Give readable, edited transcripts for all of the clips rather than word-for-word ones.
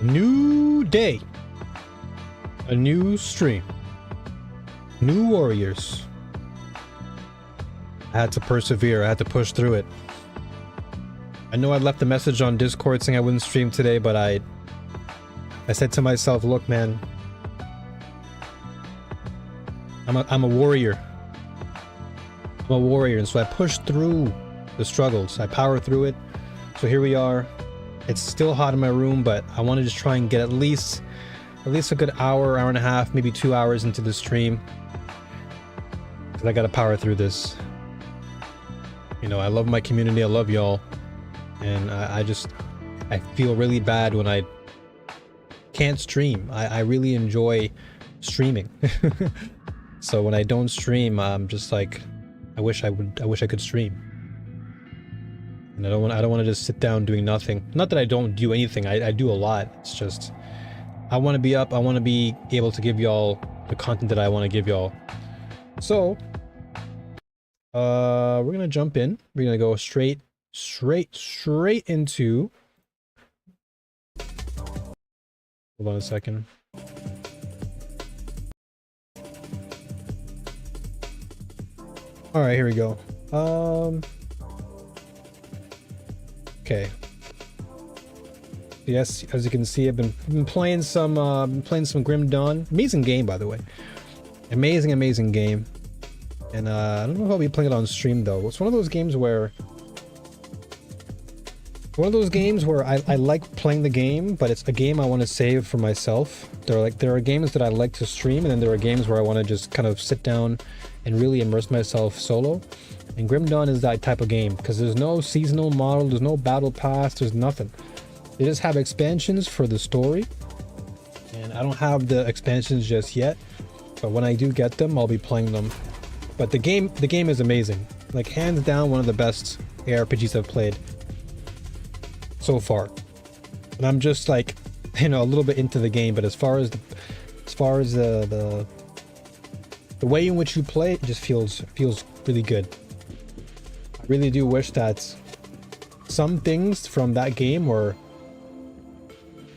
New day. A new stream. New warriors. I had to persevere. I had to push through it. I know I left a message on Discord saying I wouldn't stream today, but I said to myself, look, man, I'm a warrior. I'm a warrior, and so I pushed through the struggles. I powered through it. So here we are. It's still hot in my room, but I want to just try and get at least a good hour, hour and a half, maybe 2 hours into the stream. Because I gotta power through this. You know, I love my community, I love y'all. And I feel really bad when I can't stream. I really enjoy streaming. So when I don't stream, I'm just like, I wish I could stream. And I don't want to just sit down doing nothing. Not that I don't do anything, I do a lot. It's just, I want to be up, I want to be able to give y'all the content that I want to give y'all. So, we're gonna jump in. We're gonna go straight into... Hold on a second. Alright, here we go. Okay. Yes, as you can see, I've been playing some Grim Dawn. Amazing game, by the way. Amazing game. And I don't know if I'll be playing it on stream though. It's one of those games where I like playing the game, but it's a game I want to save for myself. There are games that I like to stream, and then there are games where I want to just kind of sit down and really immerse myself solo. And Grim Dawn is that type of game, because there's no seasonal model, there's no battle pass, there's nothing. They just have expansions for the story, and I don't have the expansions just yet, but when I do get them, I'll be playing them. But the game is amazing. Like, hands down, one of the best ARPGs I've played so far. And I'm just like, you know, a little bit into the game, but as far as the way in which you play, it just feels really good. I really do wish that some things from that game were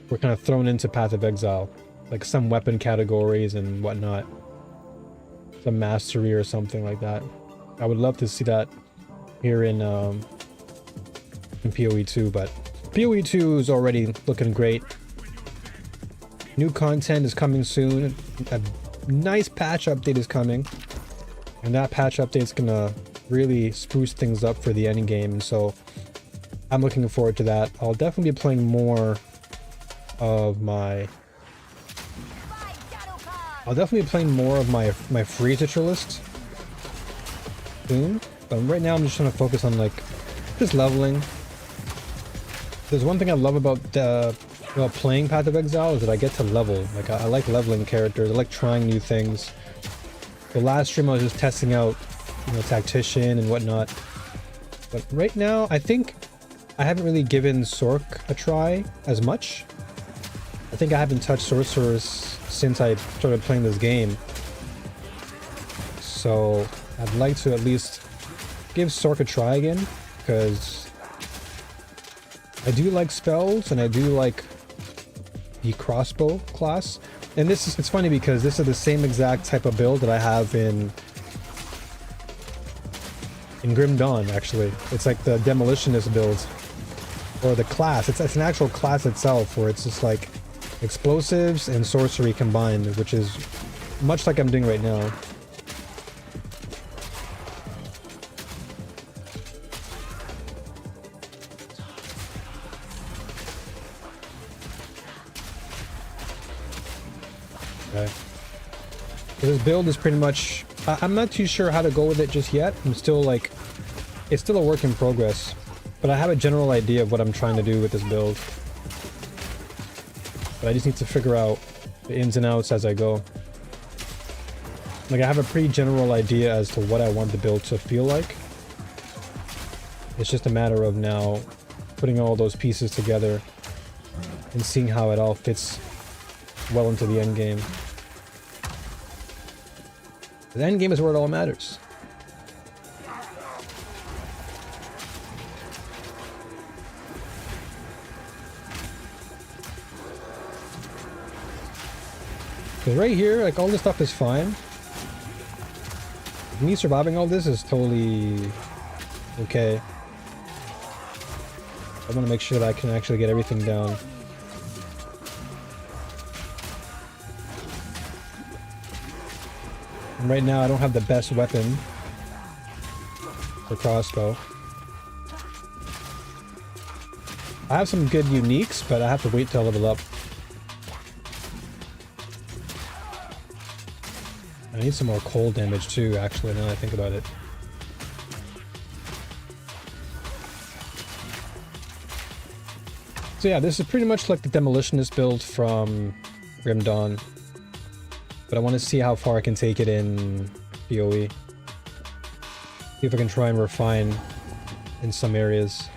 kind of thrown into Path of Exile, like some weapon categories and whatnot, some mastery or something like that. I would love to see that here in PoE 2, but PoE 2 is already looking great. New content is coming soon. A nice patch update is coming, and that patch update is gonna really spruce things up for the end game, and so I'm looking forward to that. I'll definitely be playing more of my my free tutor list soon, but right now I'm just trying to focus on like just leveling. There's one thing I love about playing Path of Exile is that I get to level. Like, I like leveling characters. I like trying new things. The last stream I was just testing out, you know, tactician and whatnot. But right now, I think I haven't really given Sorc a try as much. I think I haven't touched sorcerers since I started playing this game. So I'd like to at least give Sorc a try again, because I do like spells, and I do like the crossbow class. And it's funny because this is the same exact type of build that I have in Grim Dawn, actually. It's like the demolitionist build, or the class. It's an actual class itself, where it's just like explosives and sorcery combined, which is much like I'm doing right now. Okay. So this build is pretty much... I'm not too sure how to go with it just yet. I'm still like... It's still a work in progress. But I have a general idea of what I'm trying to do with this build. But I just need to figure out the ins and outs as I go. Like, I have a pretty general idea as to what I want the build to feel like. It's just a matter of now putting all those pieces together and seeing how it all fits well into the end game. The end game is where it all matters. Because right here, like, all this stuff is fine. Me surviving all this is totally okay. I want to make sure that I can actually get everything down. And right now I don't have the best weapon for crossbow. I have some good uniques, but I have to wait till I level up. I need some more cold damage too, actually, now that I think about it. So yeah, this is pretty much like the Demolitionist build from Grim Dawn. But I want to see how far I can take it in PoE. See if I can try and refine in some areas.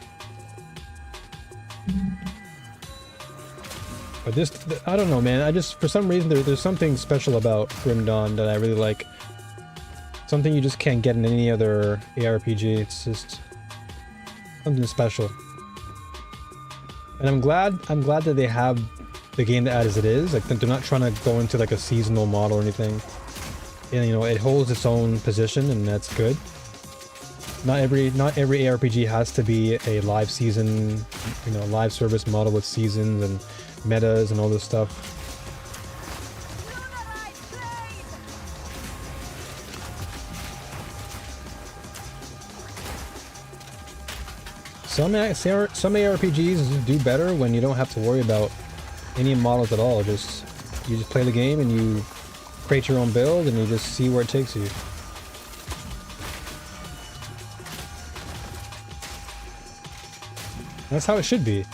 But this, I don't know, man. I just, for some reason, there's something special about Grim Dawn that I really like. Something you just can't get in any other ARPG. It's just something special. And I'm glad that they have the game as it is. Like, they're not trying to go into like a seasonal model or anything. And you know, it holds its own position, and that's good. Not every ARPG has to be a live season, you know, live service model with seasons and metas and all this stuff. Some ARPGs do better when you don't have to worry about any models at all. You just play the game and you create your own build and you just see where it takes you. That's how it should be.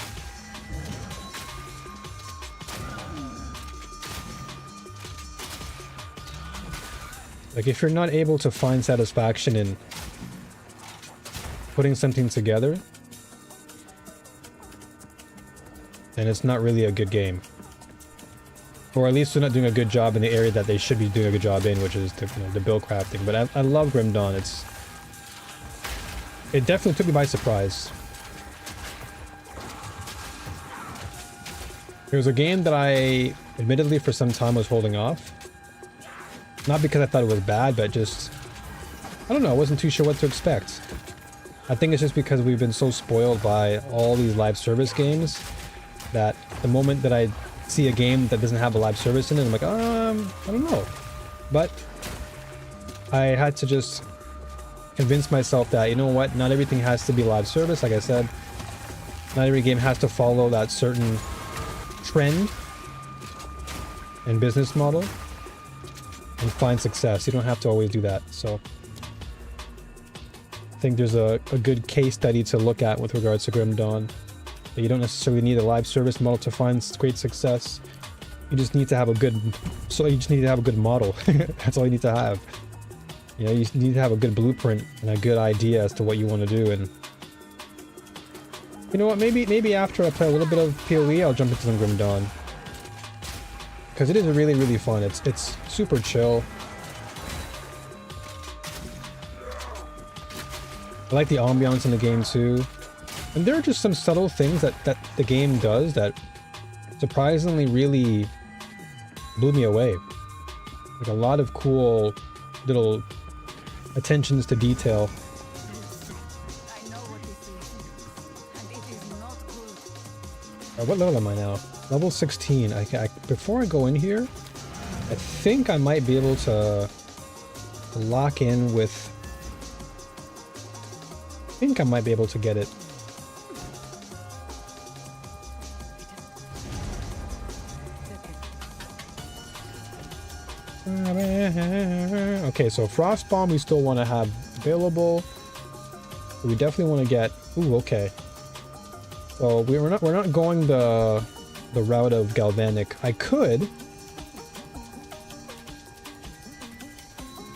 Like, if you're not able to find satisfaction in putting something together, then it's not really a good game. Or at least they're not doing a good job in the area that they should be doing a good job in, which is the, you know, the build crafting. But I love Grim Dawn. It definitely took me by surprise. It was a game that I, admittedly, for some time was holding off. Not because I thought it was bad, but just, I don't know, I wasn't too sure what to expect. I think it's just because we've been so spoiled by all these live service games that the moment that I see a game that doesn't have a live service in it, I'm like, I don't know. But I had to just convince myself that, you know what, not everything has to be live service. Like I said, not every game has to follow that certain trend and business model and find success. You don't have to always do that. So I think there's a good case study to look at with regards to Grim Dawn. That you don't necessarily need a live service model to find great success. You just need to have a good, model. That's all you need to have. You know, you need to have a good blueprint and a good idea as to what you want to do. And you know what? Maybe after I play a little bit of PoE, I'll jump into some Grim Dawn. Because it is really, really fun. It's super chill. I like the ambiance in the game too. And there are just some subtle things that the game does that surprisingly really blew me away. Like a lot of cool little attentions to detail. What level am I now? Level 16. Before I go in here, I think I might be able to lock in with... I think I might be able to get it. Okay, so Frost Bomb we still want to have available. We definitely want to get... Ooh, okay. So we're not going the route of Galvanic. I could.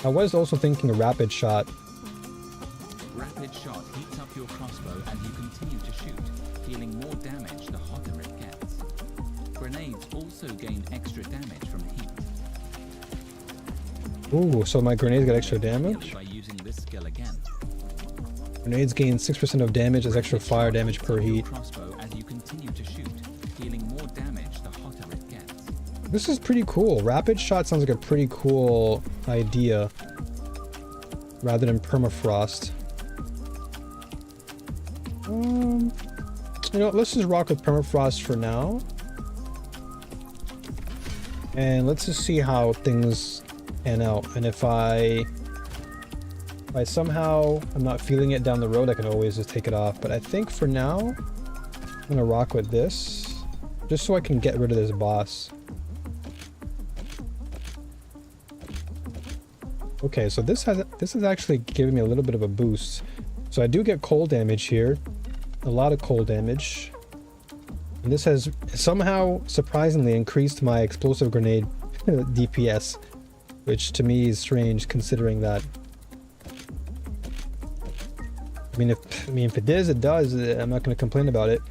I was also thinking a Rapid Shot. Rapid Shot heats up your crossbow and you continue to shoot, dealing more damage the hotter it gets. Grenades also gain extra damage from heat. Ooh, so my grenades get extra damage? By using this skill again. Grenades gain 6% of damage as extra fire damage per heat. Crossbow as you continue to shoot, dealing more damage the hotter it gets. This is pretty cool. Rapid shot sounds like a pretty cool idea rather than permafrost. You know, let's just rock with permafrost for now. And let's just see how things pan out. And if I somehow I'm not feeling it down the road, I can always just take it off. But I think for now, I'm gonna rock with this just so I can get rid of this boss. Okay, so this is actually giving me a little bit of a boost. So I do get cold damage here, a lot of cold damage. And this has somehow surprisingly increased my explosive grenade DPS, which to me is strange considering that. I mean, if it is, it does. I'm not going to complain about it.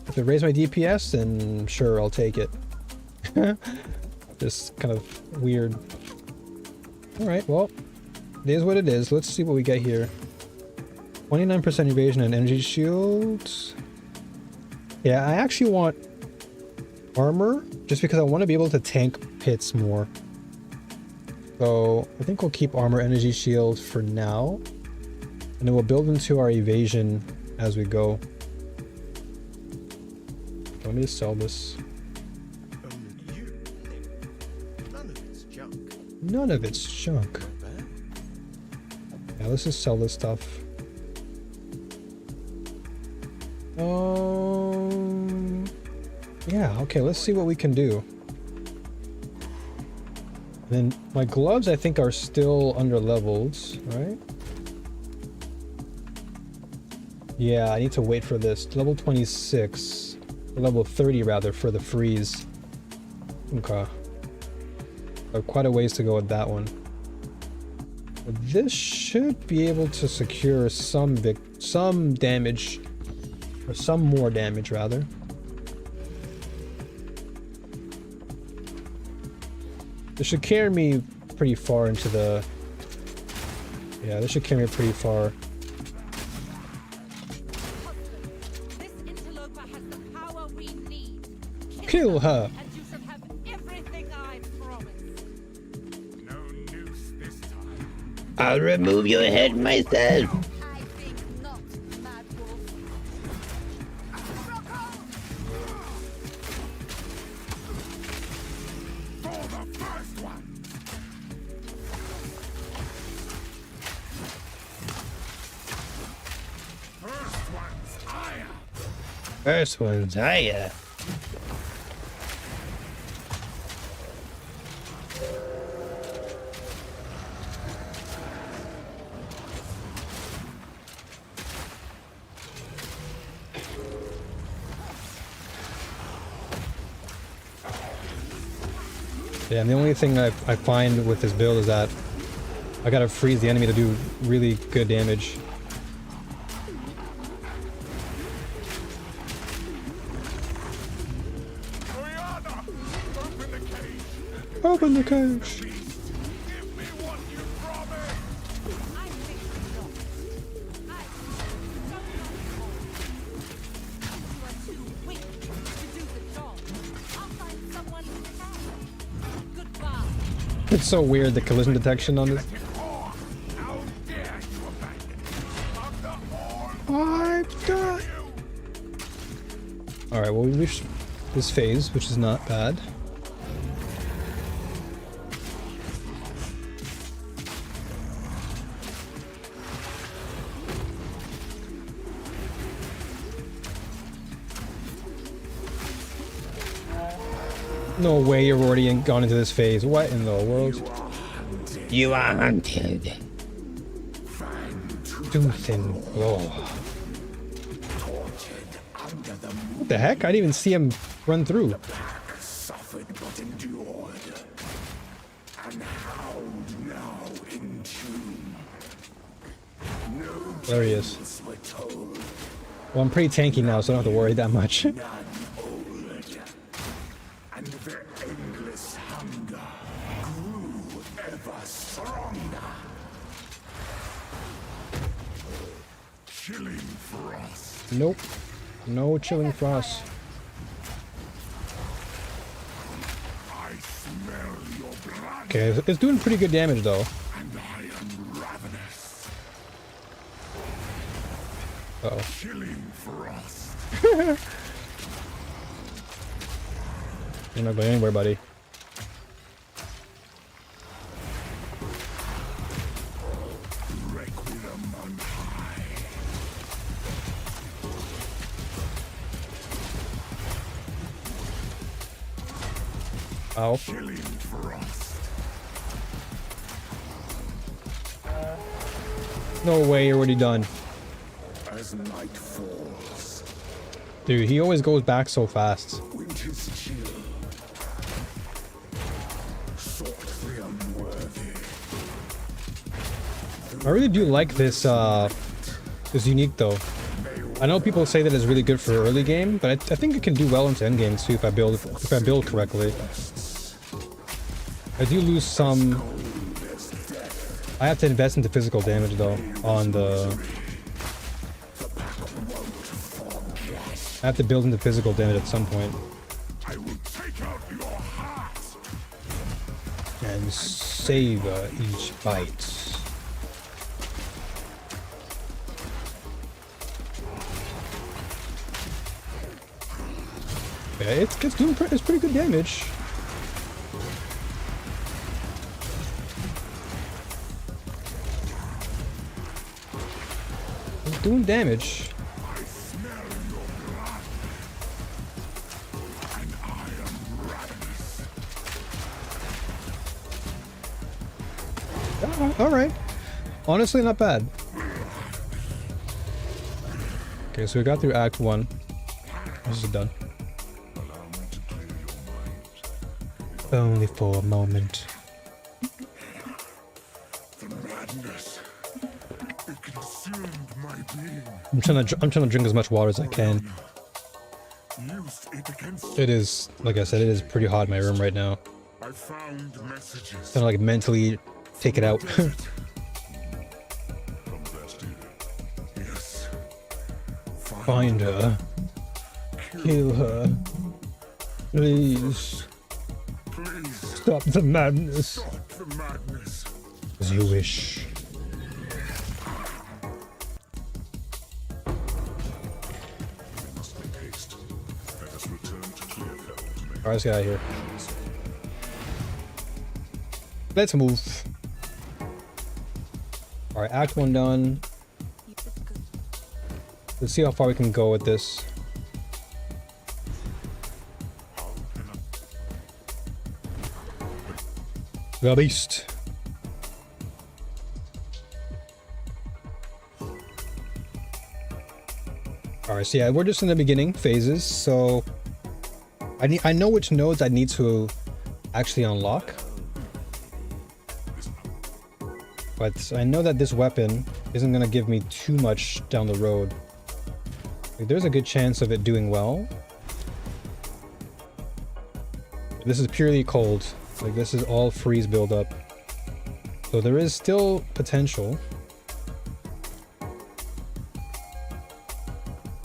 If it raised my DPS, then sure, I'll take it. Just kind of weird. Alright, well, it is what it is. Let's see what we get here. 29% evasion and energy shields. Yeah, I actually want armor, just because I want to be able to tank pits more. So, I think we'll keep armor, energy shield for now. And then we'll build into our evasion as we go. Let me just sell this. None of it's junk. Yeah, let's just sell this stuff. Yeah, okay, let's see what we can do. And then my gloves, I think, are still under leveled, right? Yeah, I need to wait for this. Level 26. Or level 30, rather, for the freeze. Okay. Quite a ways to go with that one. But this should be able to secure some damage, or some more damage rather. This should carry me pretty far into the... Yeah, this should carry me pretty far. This interloper has the power we need. Kill her! And you shall have everything I promised. No noose this time. I'll remove your head myself. I think not, Mad Wolf. For the first one. First one's higher. First one's higher. Yeah, and the only thing I find with this build is that I gotta freeze the enemy to do really good damage. Oriana, open the cage. Open the cage! Give me what you promised. I think not. I don't know. You are too weak to do the job. I'll find someone who can. Goodbye. It's so weird, the collision detection on this. Before, how dare you abandon me? Of the all I've got... you. Alright, well, we reached this phase, which is not bad. No way you've already gone into this phase. What in the world? You are hunted. Tooth and claw. What the heck? I didn't even see him run through. Suffered but endured. And howled now in tune. No There he is. tales were told, Well, I'm pretty tanky now, so I don't have to worry that much. none old. And their endless hunger grew ever stronger. Chilling frost. Nope. No chilling frost. Okay, it's doing pretty good damage though. And I am ravenous. Uh-oh. Killing frost. You're not going anywhere, buddy. Requiem on high. Ow. Killing frost. No way, you're already done. As night falls, Dude, he always goes back so fast. winter's chill. Sought the unworthy. I really do like this, this unique though. I know people say that it's really good for early game, but I think it can do well into end game too if I build correctly. I do lose some. I have to invest into physical damage though on the. I have to build into physical damage at some point I will take out your heart. and savor each bite. Yeah, it's doing it's pretty good damage. It's doing damage. I smell your blood. And I am ravenous. All right. Honestly, not bad. Okay, so we got through Act 1. This is done. Allow me to clear your mind. Only for a moment. The madness. It consumed my being. I'm trying to drink as much water as I can. Used it against. It is, like I said, it is pretty hot in my room right now. I found messages. Kind of like mentally take it out. From Bastille. Yes. Find her. Kill her. Please. Please Stop the madness. stop the madness. As you wish. We must make haste. Let us return to Clearfell to make Alright, let's get out of here. Let's move. Alright, Act 1 done. Let's see how far we can go with this. The beast. Alright, so yeah, we're just in the beginning phases, so I know which nodes I need to actually unlock. But I know that this weapon isn't gonna give me too much down the road. Like, there's a good chance of it doing well. This is purely cold. Like, this is all freeze buildup. So there is still potential.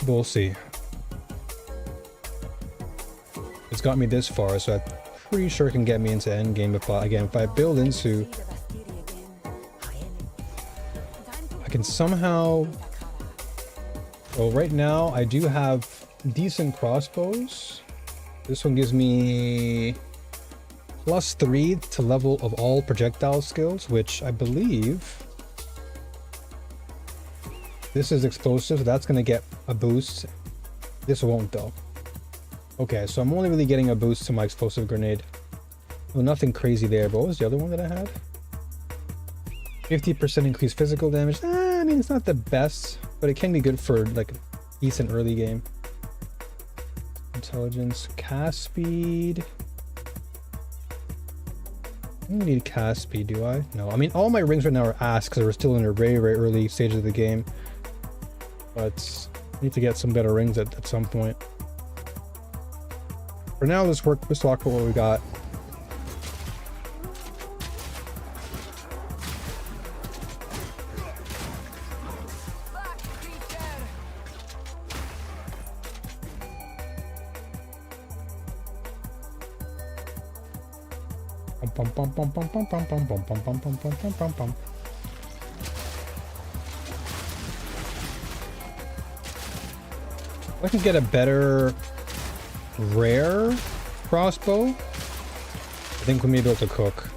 We'll see. It's got me this far, so I'm pretty sure it can get me into endgame if I build into... I can somehow... Well, right now I do have decent crossbows. This one gives me +3 to level of all projectile skills, which I believe this is explosive, so that's gonna get a boost. This won't though. Okay, so I'm only really getting a boost to my explosive grenade. Well, nothing crazy there, but what was the other one that I had? 50% increased physical damage. I mean, it's not the best, but it can be good for like a decent early game. Intelligence, cast speed. I don't need cast speed, do I? No, I mean, all my rings right now are ass because we're still in a very, very early stage of the game. But I need to get some better rings at some point. For now, let's talk about what we got. Pum, pum, pum, pum, pum, pum, pum, pum, pum, pum, pum, pum, pum, pum, pum. If I can get a better rare crossbow, I think we may be able to cook.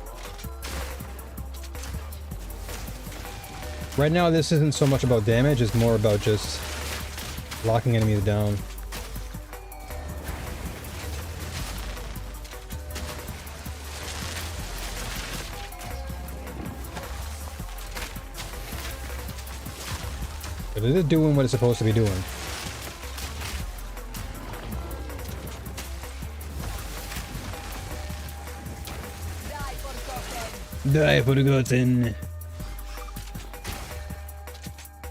Right now, this isn't so much about damage, it's more about just locking enemies down. But it is doing what it's supposed to be doing. Die for the goten.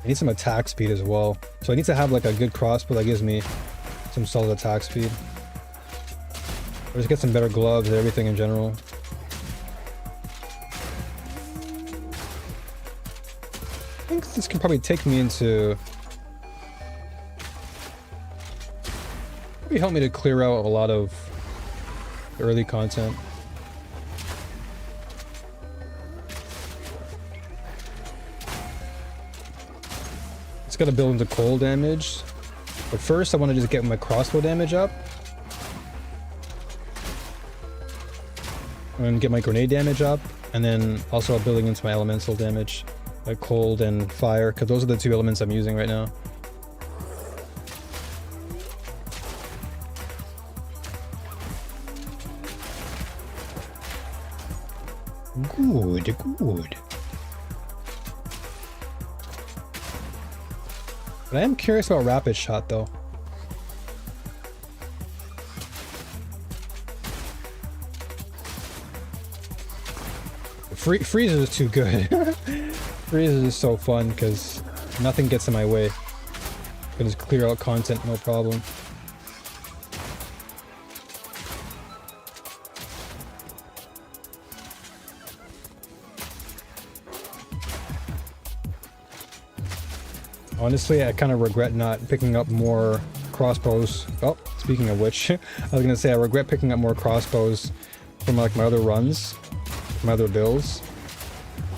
I need some attack speed as well. So I need to have like a good crossbow that gives me some solid attack speed. Or just get some better gloves and everything in general. I think this can probably take me into... Probably help me to clear out a lot of early content. It's got to build into cold damage. But first I want to just get my crossbow damage up. And get my grenade damage up. And then also building into my elemental damage. Like cold and fire. Because those are the two elements I'm using right now. Good, good. But I am curious about rapid shot though. Freezer is too good. Freezer is so fun because nothing gets in my way. I can just clear out content, no problem. Honestly, I kind of regret not picking up more crossbows. Oh, speaking of which, I was gonna say I regret picking up more crossbows from like my other runs, my other builds.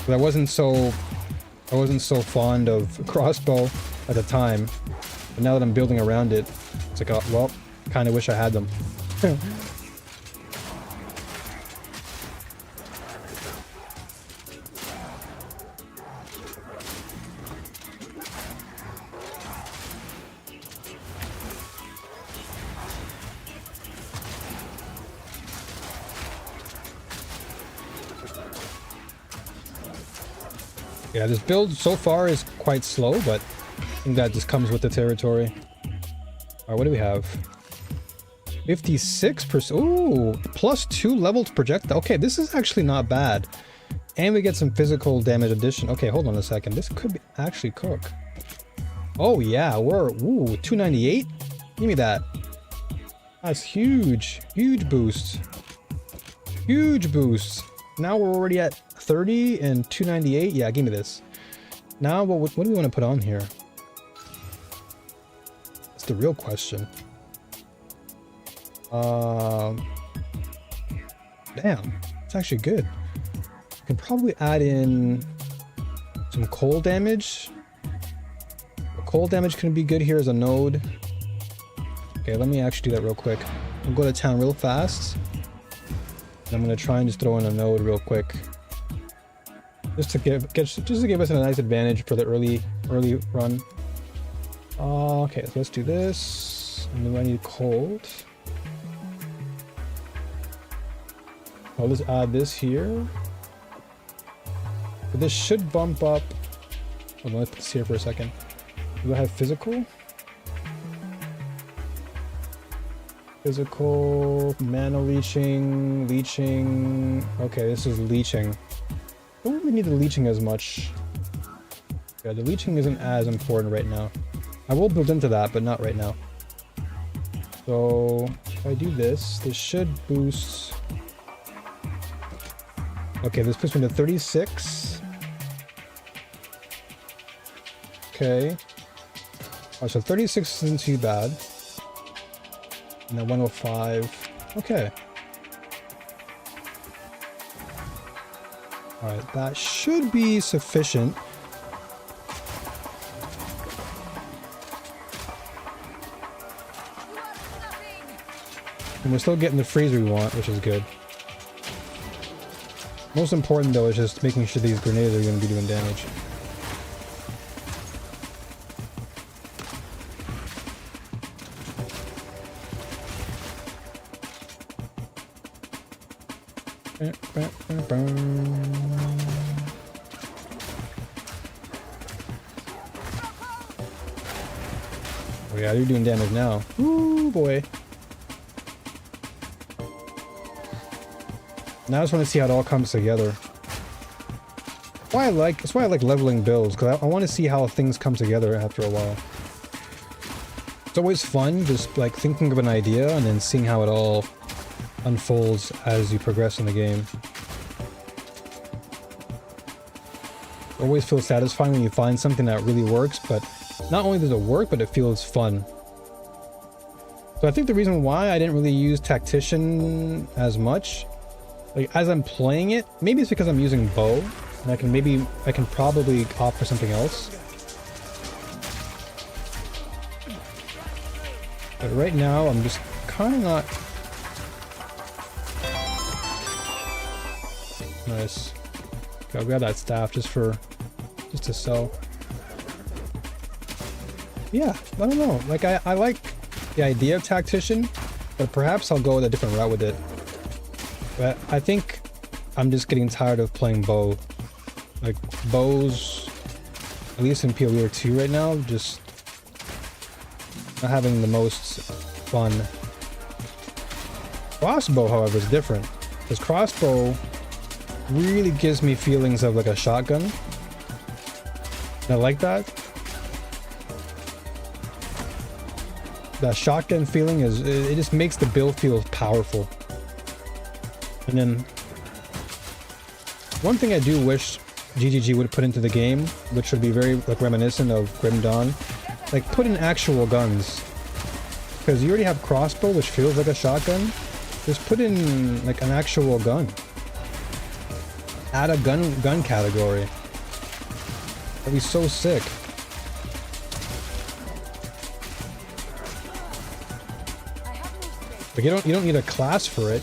But I wasn't so fond of crossbow at the time. But now that I'm building around it, it's like, oh, well, kind of wish I had them. Yeah, this build so far is quite slow, but I think that just comes with the territory. Alright, what do we have? 56%. Ooh, +2 leveled projectile. Okay, this is actually not bad. And we get some physical damage addition. Okay, hold on a second. This could be actually cook. Oh yeah, we're... Ooh, 298? Give me that. That's huge. Huge boost. Huge boost. Now we're already at 30 and 298. Yeah, give me this. Now, what do we want to put on here? That's the real question. Damn, it's actually good. We can probably add in some cold damage. Cold damage can be good here as a node. Okay, let me actually do that real quick. I'll go to town real fast. I'm gonna try and just throw in a node real quick, just to give us a nice advantage for the early run. Okay, so let's do this, and then I need cold. I'll just add this here. But this should bump up. Hold on, let's put this here for a second. Do I have physical? Physical, mana leeching. Okay, this is leeching. Don't really need the leeching as much. Yeah, the leeching isn't as important right now. I will build into that, but not right now. So, if I do this, this should boost... Okay, this puts me to 36. Okay. Oh, so 36 isn't too bad. And then 105. Okay. Alright, that should be sufficient. And we're still getting the freeze we want, which is good. Most important though is just making sure these grenades are going to be doing damage. Oh yeah, you're doing damage now. Ooh boy. Now I just want to see how it all comes together. That's why I like leveling builds, because I want to see how things come together after a while. It's always fun just like thinking of an idea and then seeing how it all unfolds as you progress in the game. It always feels satisfying when you find something that really works, but not only does it work, but it feels fun. So I think the reason why I didn't really use Tactician as much, like as I'm playing it, maybe it's because I'm using bow, and I can probably opt for something else. But right now I'm just kind of not. Nice. Okay, I'll grab that staff just to sell. Yeah, I don't know. Like I like the idea of Tactician, but perhaps I'll go a different route with it. But I think I'm just getting tired of playing bow. Like bows, at least in PoE 2 right now, just not having the most fun. Crossbow, however, is different. Because crossbow really gives me feelings of like a shotgun. And I like that. That shotgun feeling it just makes the build feel powerful. And then one thing I do wish GGG would put into the game, which would be very like reminiscent of Grim Dawn, like put in actual guns. Because you already have crossbow, which feels like a shotgun. Just put in like an actual gun. Add a gun category. That'd be so sick. Like you don't need a class for it.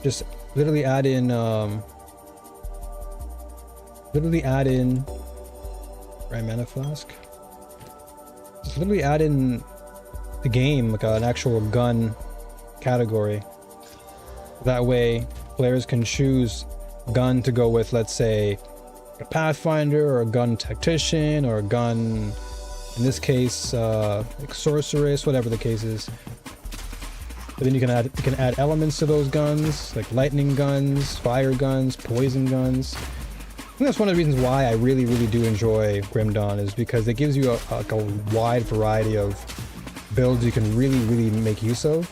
Just literally add in right, mana flask. Just literally add in the game like an actual gun category. That way players can choose gun to go with, let's say a Pathfinder or a gun Tactician or a gun, in this case like Sorceress, whatever the case is. But then you can add elements to those guns, like lightning guns, fire guns, poison guns. I think that's one of the reasons why I really do enjoy Grim Dawn, is because it gives you a wide variety of builds you can really make use of.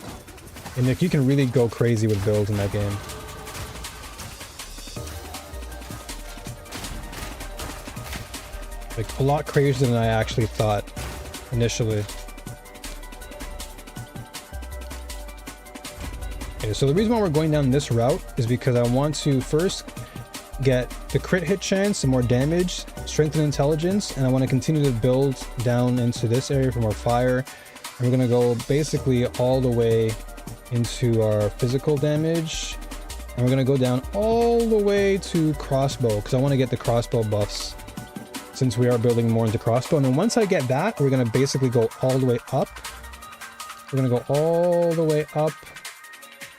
And like you can really go crazy with builds in that game. Like a lot crazier than I actually thought initially. Okay, so the reason why we're going down this route is because I want to first get the crit hit chance and more damage, strength and intelligence, and I want to continue to build down into this area for more fire. And we're going to go basically all the way into our physical damage, and we're going to go down all the way to crossbow, because I want to get the crossbow buffs since we are building more into crossbow. And then once I get that, we're going to basically go all the way up. We're going to go all the way up.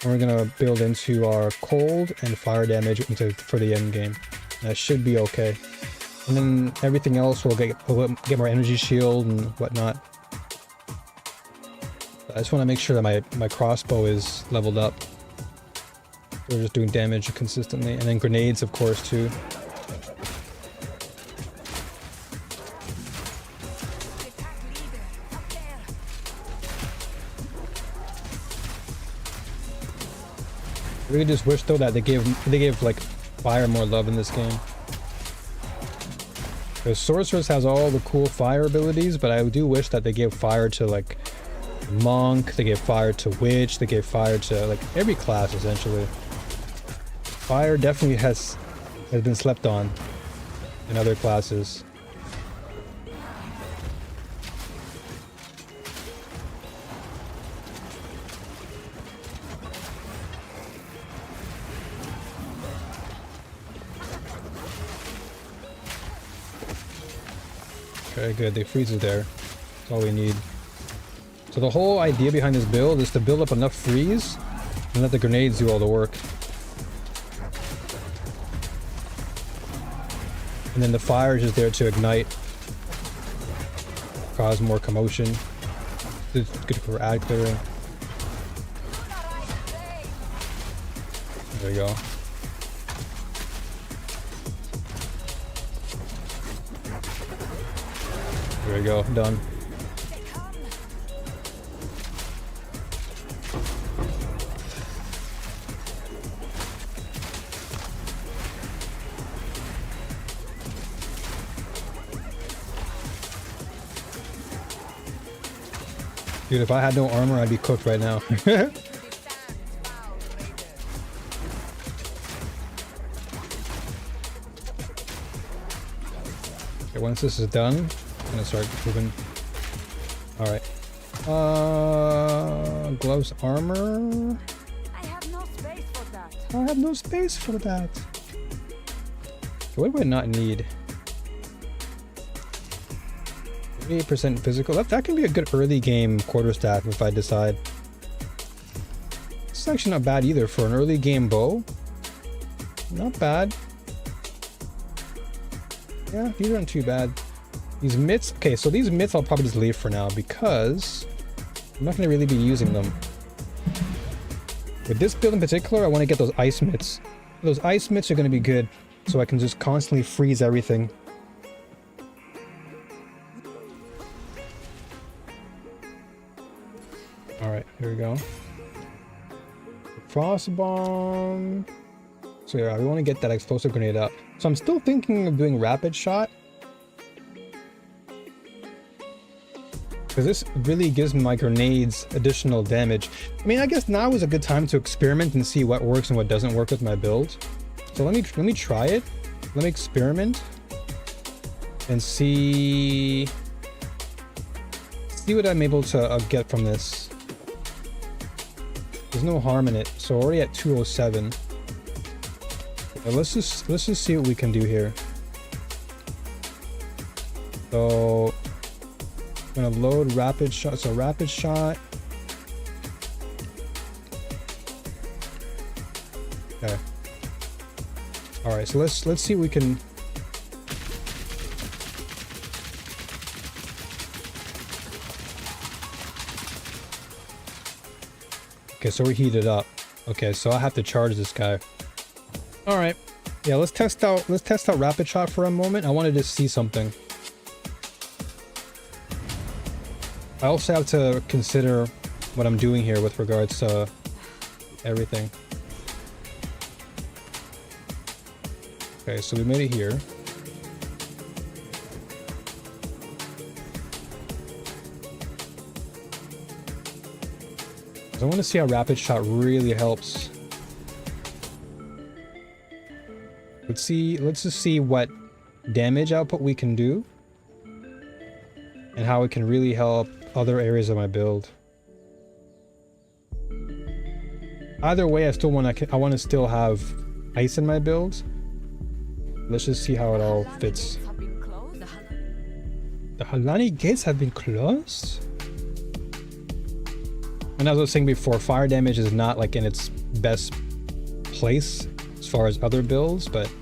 And we're gonna build into our cold and fire damage for the end game. That should be okay. And then everything else will get more energy shield and whatnot. I just want to make sure that my crossbow is leveled up. We're just doing damage consistently, and then grenades, of course, too. I really just wish though that they gave like fire more love in this game. Because Sorceress has all the cool fire abilities, but I do wish that they gave fire to like Monk, they gave fire to Witch, they gave fire to like every class essentially. Fire definitely has has been slept on in other classes. Okay, good. They freeze it there. That's all we need. So the whole idea behind this build is to build up enough freeze and let the grenades do all the work. And then the fire is just there to ignite, cause more commotion. It's good for ad clearing. There we go. There we go, done. Dude, if I had no armor, I'd be cooked right now. Okay, once this is done, I'm gonna start moving. Alright. Gloves, armor. I have no space for that. I have no space for that. What do I not need? 88% physical. That can be a good early game quarterstaff if I decide. It's actually not bad either for an early game bow. Not bad. Yeah, these aren't too bad. These mitts. Okay, so these mitts I'll probably just leave for now because I'm not going to really be using them. With this build in particular, I want to get those ice mitts. Those ice mitts are going to be good, so I can just constantly freeze everything. Alright, here we go. Frost bomb. So yeah, we want to get that explosive grenade up. So I'm still thinking of doing rapid shot. Because this really gives my grenades additional damage. I mean, I guess now is a good time to experiment and see what works and what doesn't work with my build. So let me try it. Let me experiment and see what I'm able to get from this. There's no harm in it. So already at 207. Okay, let's just see what we can do here. So I'm gonna load rapid shot. So rapid shot. Okay. All right. So let's see what we can. Okay, so we heated up. Okay, so I have to charge this guy. All right. Yeah, let's test out rapid shot for a moment. I wanted to see something. I also have to consider what I'm doing here with regards to everything. Okay, so we made it here. I want to see how rapid shot really helps. Let's just see what damage output we can do and how it can really help other areas of my build. Either way, I want to still have ice in my build. Let's just see how it all fits. The Halani gates have been closed? And as I was saying before, fire damage is not like in its best place as far as other builds, but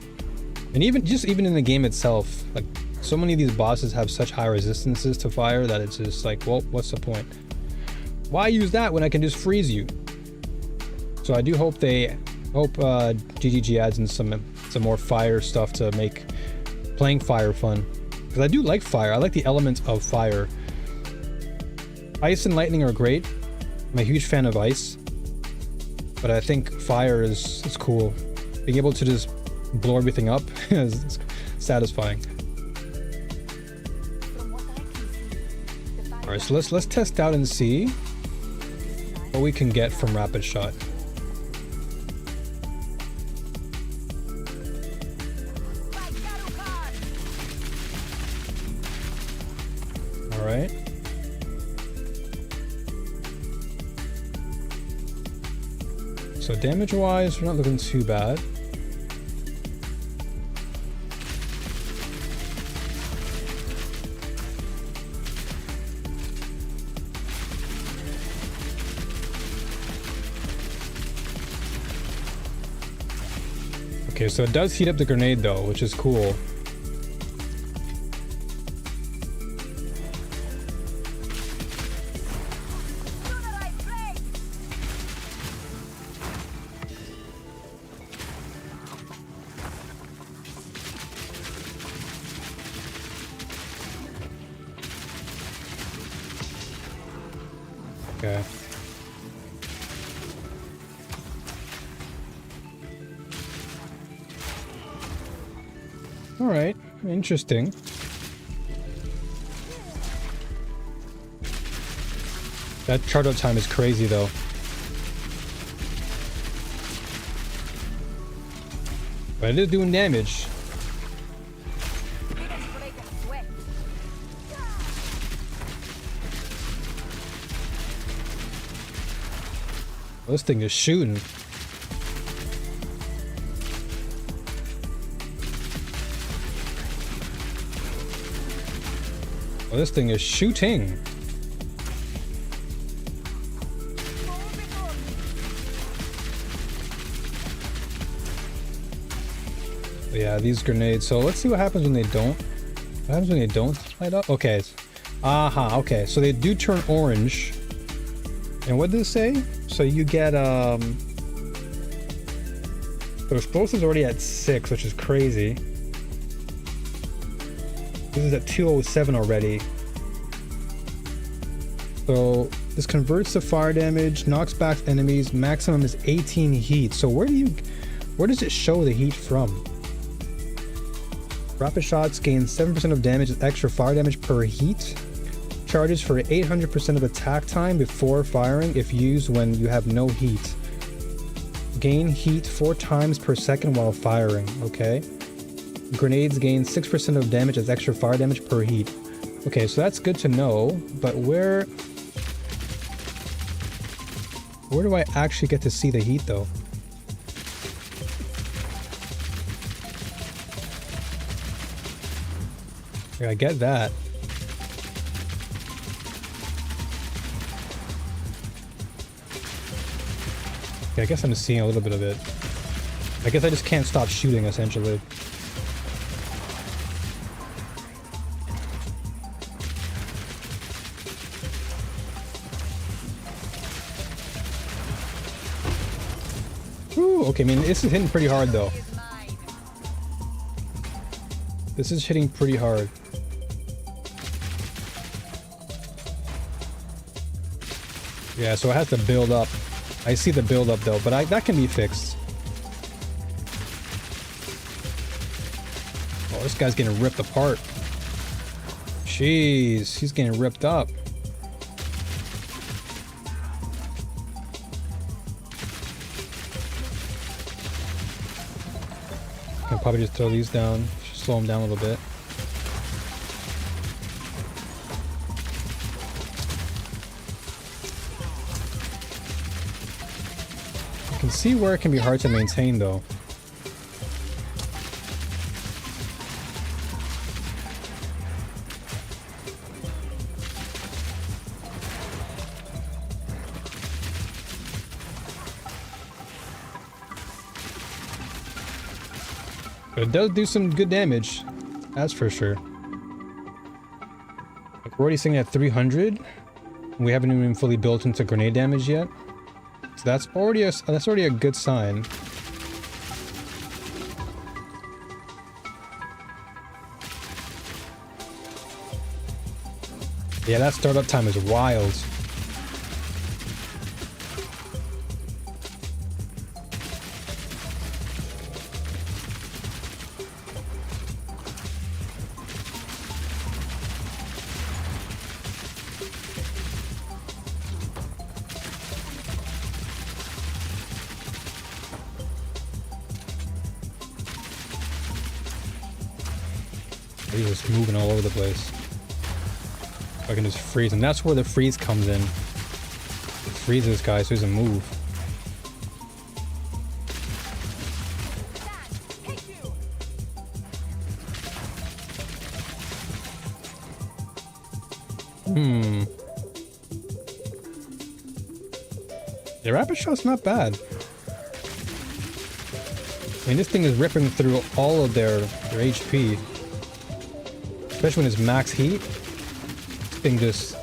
and even in the game itself, like so many of these bosses have such high resistances to fire that it's just like, well, what's the point? Why use that when I can just freeze you? So I do hope GGG adds in some more fire stuff to make playing fire fun, because I do like fire. I like the elements of fire. Ice and lightning are great. I'm a huge fan of ice, but I think fire is cool. Being able to just blow everything up is satisfying. All right, so let's test out and see what we can get from rapid shot. So damage-wise, we're not looking too bad. Okay, so it does heat up the grenade though, which is cool. Okay. All right, interesting. That charge up time is crazy though. But it is doing damage. Well, this thing is shooting. Well, this thing is shooting. Yeah, these grenades. So let's see what happens when they don't. What happens when they don't light up? Okay. Aha, okay. So they do turn orange. And what did it say? So you get, so explosives already at 6, which is crazy. This is at 207 already. So this converts to fire damage, knocks back enemies, maximum is 18 heat. So where does it show the heat from? Rapid shots gain 7% of damage with extra fire damage per heat. Charges for 800% of attack time before firing if used when you have no heat. Gain heat 4 times per second while firing, okay? Grenades gain 6% of damage as extra fire damage per heat. Okay, so that's good to know, but where do I actually get to see the heat though? Yeah, I get that. Okay, I guess I'm just seeing a little bit of it. I guess I just can't stop shooting, essentially. Whew, okay, I mean, this is hitting pretty hard, though. This is hitting pretty hard. Yeah, so it has to build up. I see the build up though, but that can be fixed. Oh, this guy's getting ripped apart. Jeez, he's getting ripped up. I can probably just throw these down, slow him down a little bit. I can see where it can be hard to maintain though. But it does do some good damage, that's for sure. We're already sitting at 300. We haven't even fully built into grenade damage yet. So that's already a good sign. Yeah, that startup time is wild. He's just moving all over the place. I can just freeze him. That's where the freeze comes in. It freezes this guy so he doesn't move. The rapid shot's not bad. I mean, this thing is ripping through all of their HP. Especially when it's max heat. This thing just...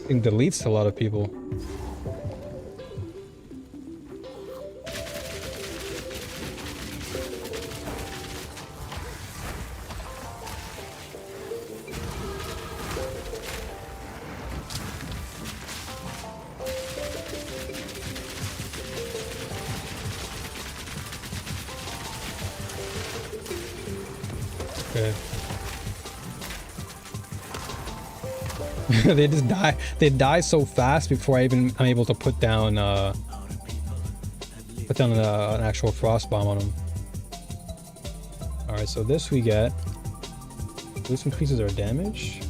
thing deletes a lot of people. Okay. They just die. They die so fast before I'm able to put down an actual frost bomb on them. All right, so this we get. This increases our damage.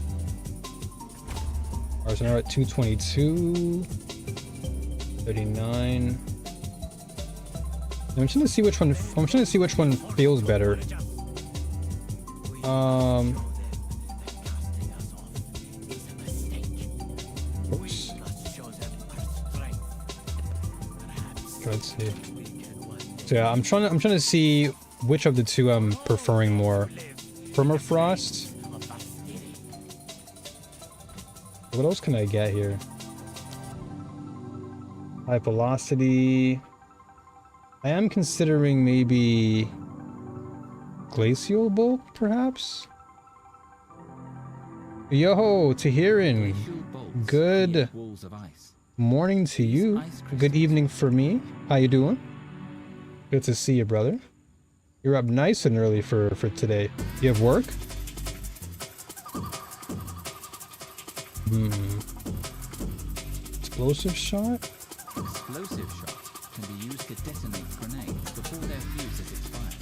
All right, so now we're at 222, 39. I'm trying to see which one. I'm trying to see which one feels better. Oops. Let's see. So yeah, I'm trying to see which of the two I'm preferring more. Permafrost. What else can I get here? High velocity. I am considering maybe Glacial Bolt, perhaps? Yo, Tahirin. Good morning to you. Good evening for me. How you doing? Good to see you, brother. You're up nice and early for today. You have work? Explosive shot? Explosive shot can be used to detonate grenades before their fuse is expired.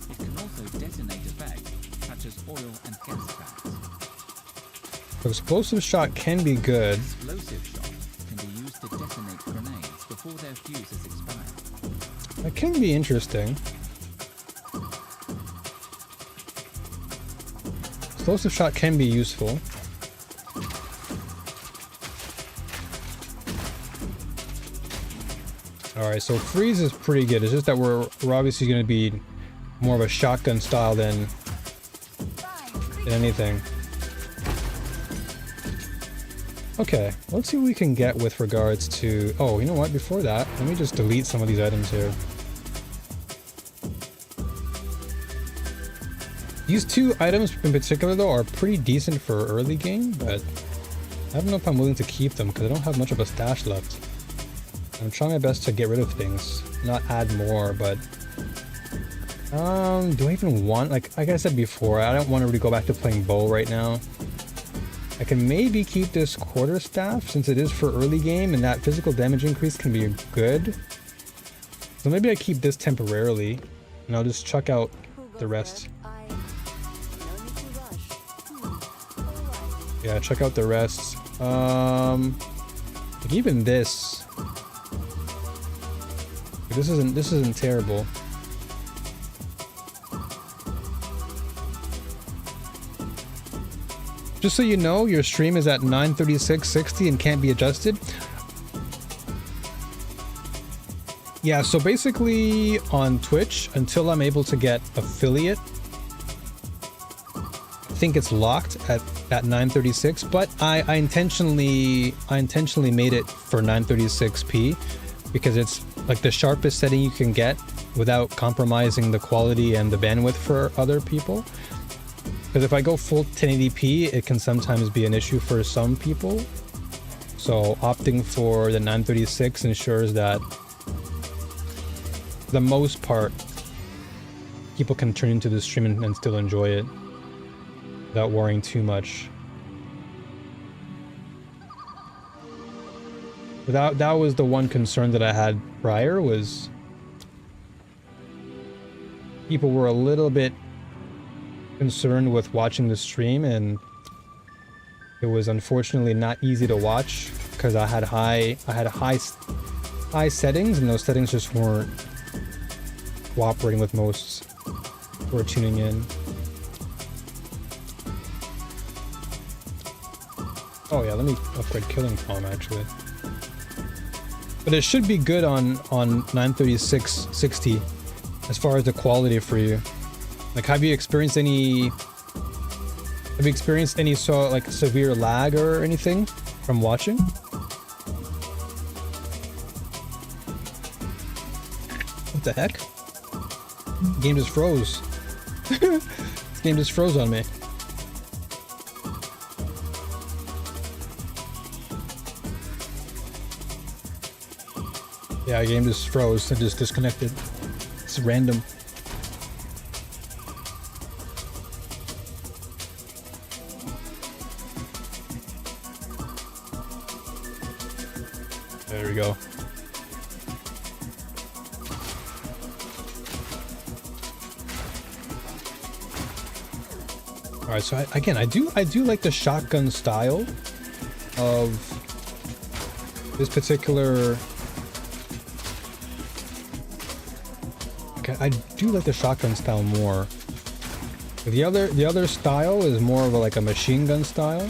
It can also detonate effects such as oil and gas traps. Explosive shot can be good. Explosive shot can be used to detonate grenades before their fuse is expired. That can be interesting. Explosive shot can be useful. Alright, so freeze is pretty good. It's just that we're obviously going to be more of a shotgun style than anything. Okay, let's see what we can get with regards to... Oh, you know what? Before that, let me just delete some of these items here. These two items in particular, though, are pretty decent for early game, but I don't know if I'm willing to keep them because I don't have much of a stash left. I'm trying my best to get rid of things, not add more, but... do I even want... Like I said before, I don't want to really go back to playing bow right now. I can maybe keep this quarterstaff since it is for early game and that physical damage increase can be good. So maybe I keep this temporarily and I'll just chuck out the rest. Yeah, check out the rest. Like even this. This isn't terrible. Just so you know, your stream is at 936.60 and can't be adjusted. Yeah, so basically on Twitch, until I'm able to get affiliate, I think it's locked at 936, but I intentionally made it for 936p because it's like the sharpest setting you can get without compromising the quality and the bandwidth for other people. Because if I go full 1080p, it can sometimes be an issue for some people. So opting for the 936 ensures that for the most part, people can turn into the stream and still enjoy it without worrying too much. That was the one concern that I had prior, was people were a little bit concerned with watching the stream, and it was unfortunately not easy to watch because I had high settings, and those settings just weren't cooperating with most who are tuning in. Oh yeah, let me upgrade Killing Palm actually. But it should be good on 936-60 as far as the quality for you. Like, have you experienced any so like severe lag or anything from watching? What the heck? The game just froze. This game just froze on me. Yeah, the game just froze and just disconnected. It's random. There we go. All right, so I do like the shotgun style of this particular. Okay, I do like the shotgun style more. The other style is more of like a machine gun style,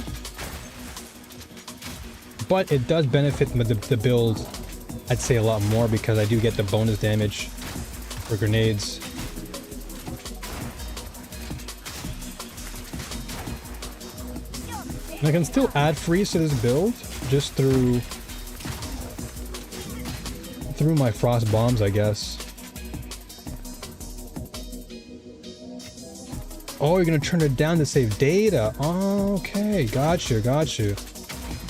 but it does benefit the build, I'd say, a lot more because I do get the bonus damage for grenades. And I can still add freeze to this build just through my frost bombs, I guess. Oh, you're gonna turn it down to save data. Oh, okay, got you.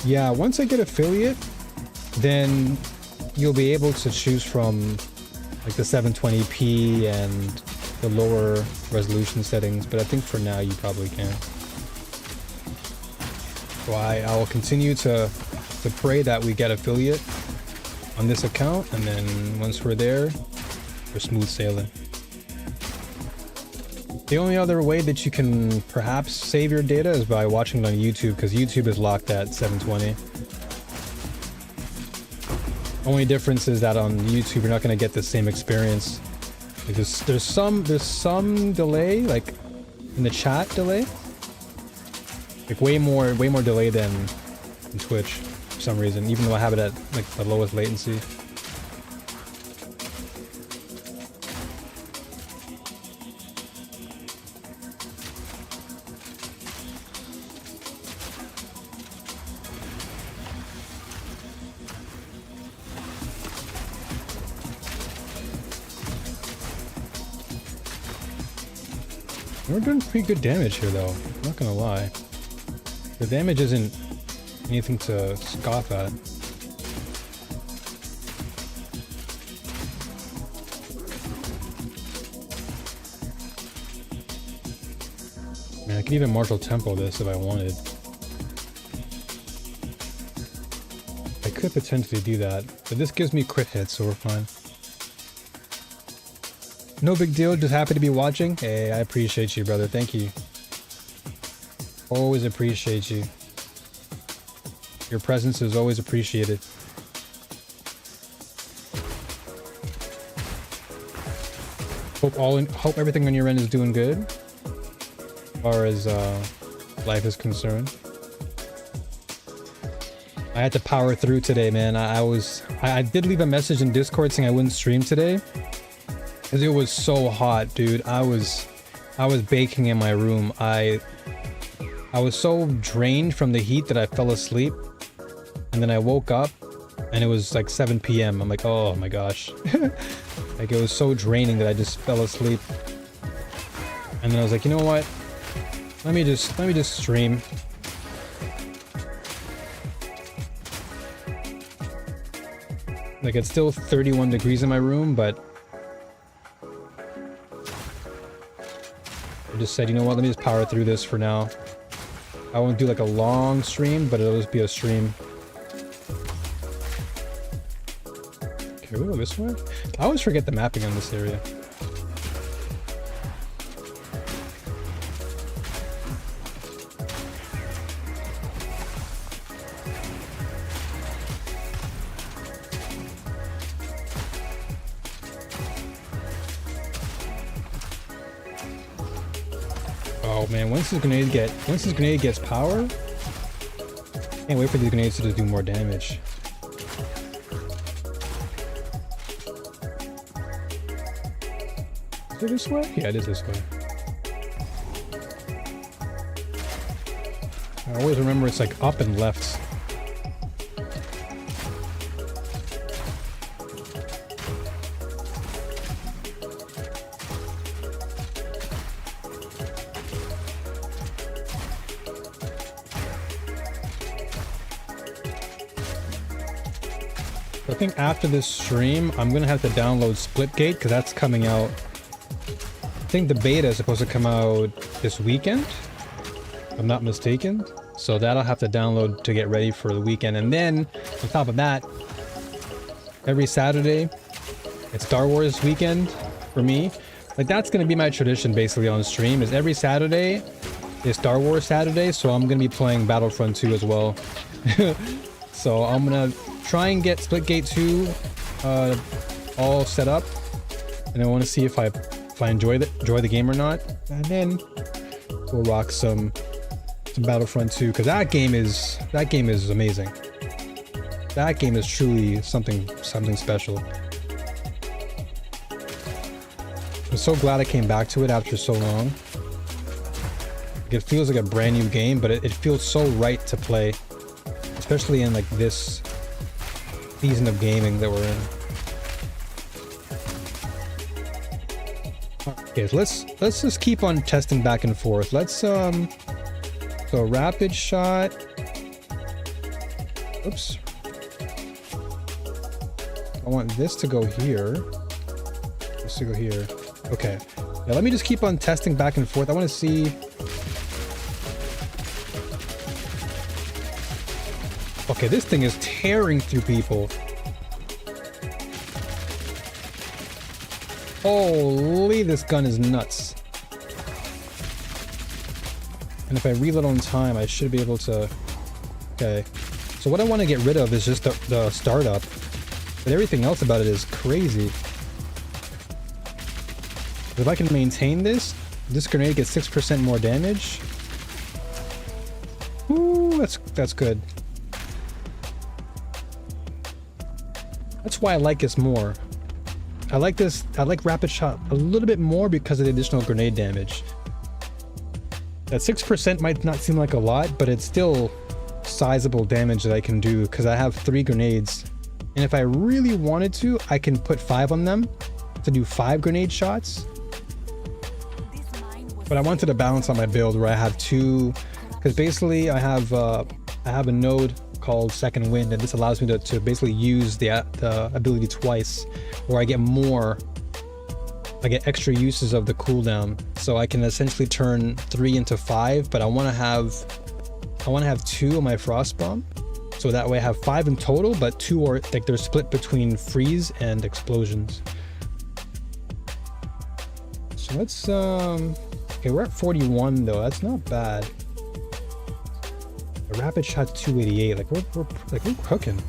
Yeah, once I get affiliate, then you'll be able to choose from like the 720p and the lower resolution settings, but I think for now you probably can. So I will continue to pray that we get affiliate on this account, and then once we're there, we're smooth sailing. The only other way that you can perhaps save your data is by watching it on YouTube, because YouTube is locked at 720. Only difference is that on YouTube you're not going to get the same experience. Like there's some delay, like in the chat delay. Like way more delay than in Twitch for some reason, even though I have it at like the lowest latency. We're doing pretty good damage here though, I'm not gonna lie. The damage isn't anything to scoff at. Man, I could even martial tempo this if I wanted. I could potentially do that, but this gives me crit hits, so we're fine. No big deal, just happy to be watching. Hey, I appreciate you, brother. Thank you. Always appreciate you. Your presence is always appreciated. Hope everything on your end is doing good, as far as life is concerned. I had to power through today, man. I did leave a message in Discord saying I wouldn't stream today, because it was so hot, dude. I was baking in my room. I was so drained from the heat that I fell asleep, and then I woke up and it was like 7 p.m. I'm like, oh my gosh. Like, it was so draining that I just fell asleep. And then I was like, you know what? Let me just stream. Like, it's still 31 degrees in my room, but I just said, you know what? Let me just power through this for now. I won't do like a long stream, but it'll just be a stream. Okay, we go this way? I always forget the mapping on this area. Oh man, once this grenade gets power, Can't wait for these grenades to just do more damage. Is it this way? Yeah, it is this way. I always remember it's like up and left. I think after this stream, I'm gonna have to download Splitgate because that's coming out. I think the beta is supposed to come out this weekend, if I'm not mistaken. So that'll have to download to get ready for the weekend. And then on top of that, every Saturday, it's Star Wars weekend for me. Like that's gonna be my tradition basically on stream. Is every Saturday is Star Wars Saturday, so I'm gonna be playing Battlefront 2 as well. So I'm gonna try and get Splitgate 2 all set up, and I want to see if I enjoy the game or not, and then we'll rock some Battlefront 2 because that game is amazing. That game is truly something special. I'm so glad I came back to it after so long. It feels like a brand new game, but it feels so right to play, especially in like this season of gaming that we're in. Okay, so let's just keep on testing back and forth. Let's so rapid shot. Oops. I want this to go here. This to go here. Okay. Yeah, let me just keep on testing back and forth. I want to see. Okay, this thing is tearing through people. Holy, this gun is nuts. And if I reload on time, I should be able to... Okay. So what I want to get rid of is just the startup. But everything else about it is crazy. If I can maintain this grenade gets 6% more damage. Ooh, that's good. That's why I like this more. I like rapid shot a little bit more because of the additional grenade damage. That 6% might not seem like a lot, but it's still sizable damage that I can do because I have 3 grenades. And if I really wanted to, I can put 5 on them to do 5 grenade shots. But I wanted to balance on my build where I have 2, because basically I have a node called Second Wind, and this allows me to basically use the ability twice, where I get extra uses of the cooldown, so I can essentially turn 3 into 5. But I want to have 2 on my frost bomb, so that way I have 5 in total, but 2 are like they're split between freeze and explosions. So let's okay, we're at 41 though. That's not bad. A rapid shot 288. Like we're cooking.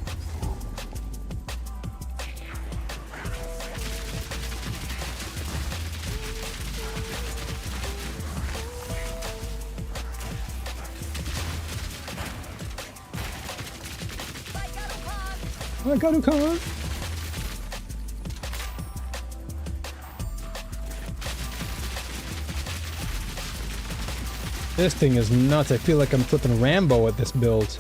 I got a car. This thing is nuts. I feel like I'm flipping Rambo at this build.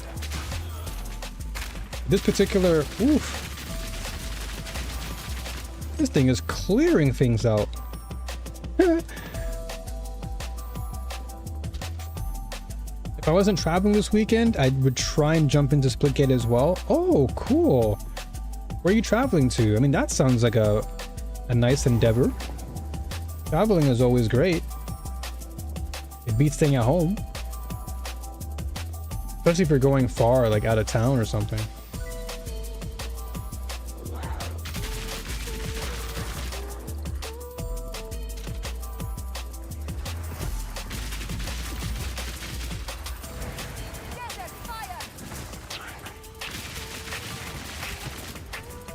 This particular... Oof. This thing is clearing things out. If I wasn't traveling this weekend, I would try and jump into Splitgate as well. Oh, cool. Where are you traveling to? I mean, that sounds like a nice endeavor. Traveling is always great. It beats staying at home. Especially if you're going far, like out of town or something.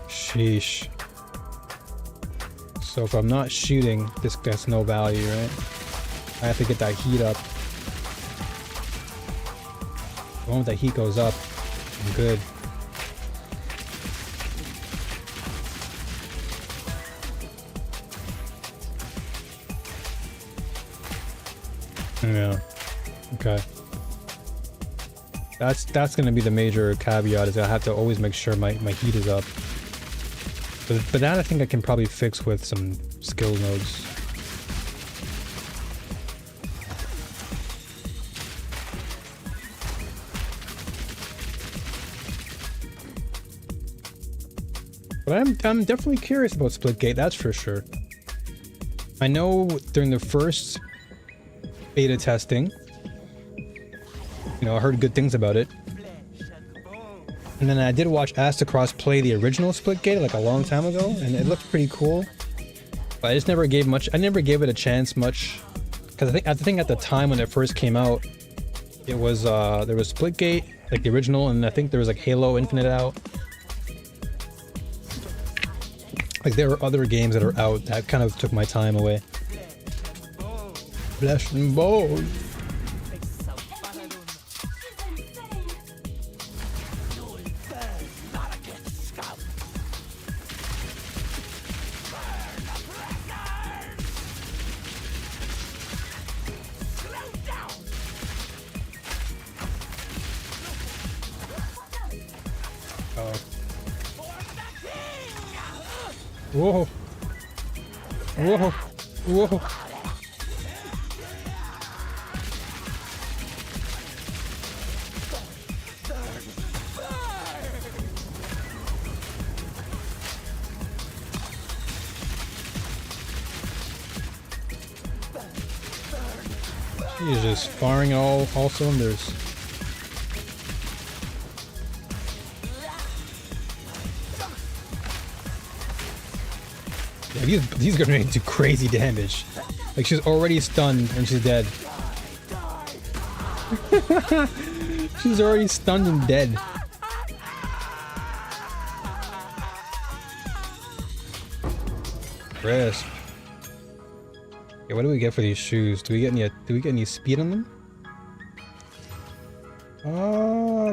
Sheesh. So if I'm not shooting, this gets no value, right? I have to get that heat up. The moment that heat goes up, good. Yeah. Okay. That's gonna be the major caveat, is I have to always make sure my heat is up. But that I think I can probably fix with some skill nodes. But I'm definitely curious about Splitgate, that's for sure. I know during the first beta testing, you know, I heard good things about it. And then I did watch Astacross play the original Splitgate like a long time ago, and it looked pretty cool. But I just never gave it a chance much, because I think at the time when it first came out, it was there was Splitgate, like the original, and I think there was like Halo Infinite out. Like there were other games that are out that kind of took my time away. Flesh and bone. Whoa. Whoa. Whoa. He's just firing all cylinders. Yeah, these grenades do crazy damage. Like, she's already stunned and she's dead. She's already stunned and dead. Crisp. Okay, what do we get for these shoes? Do we get any speed on them?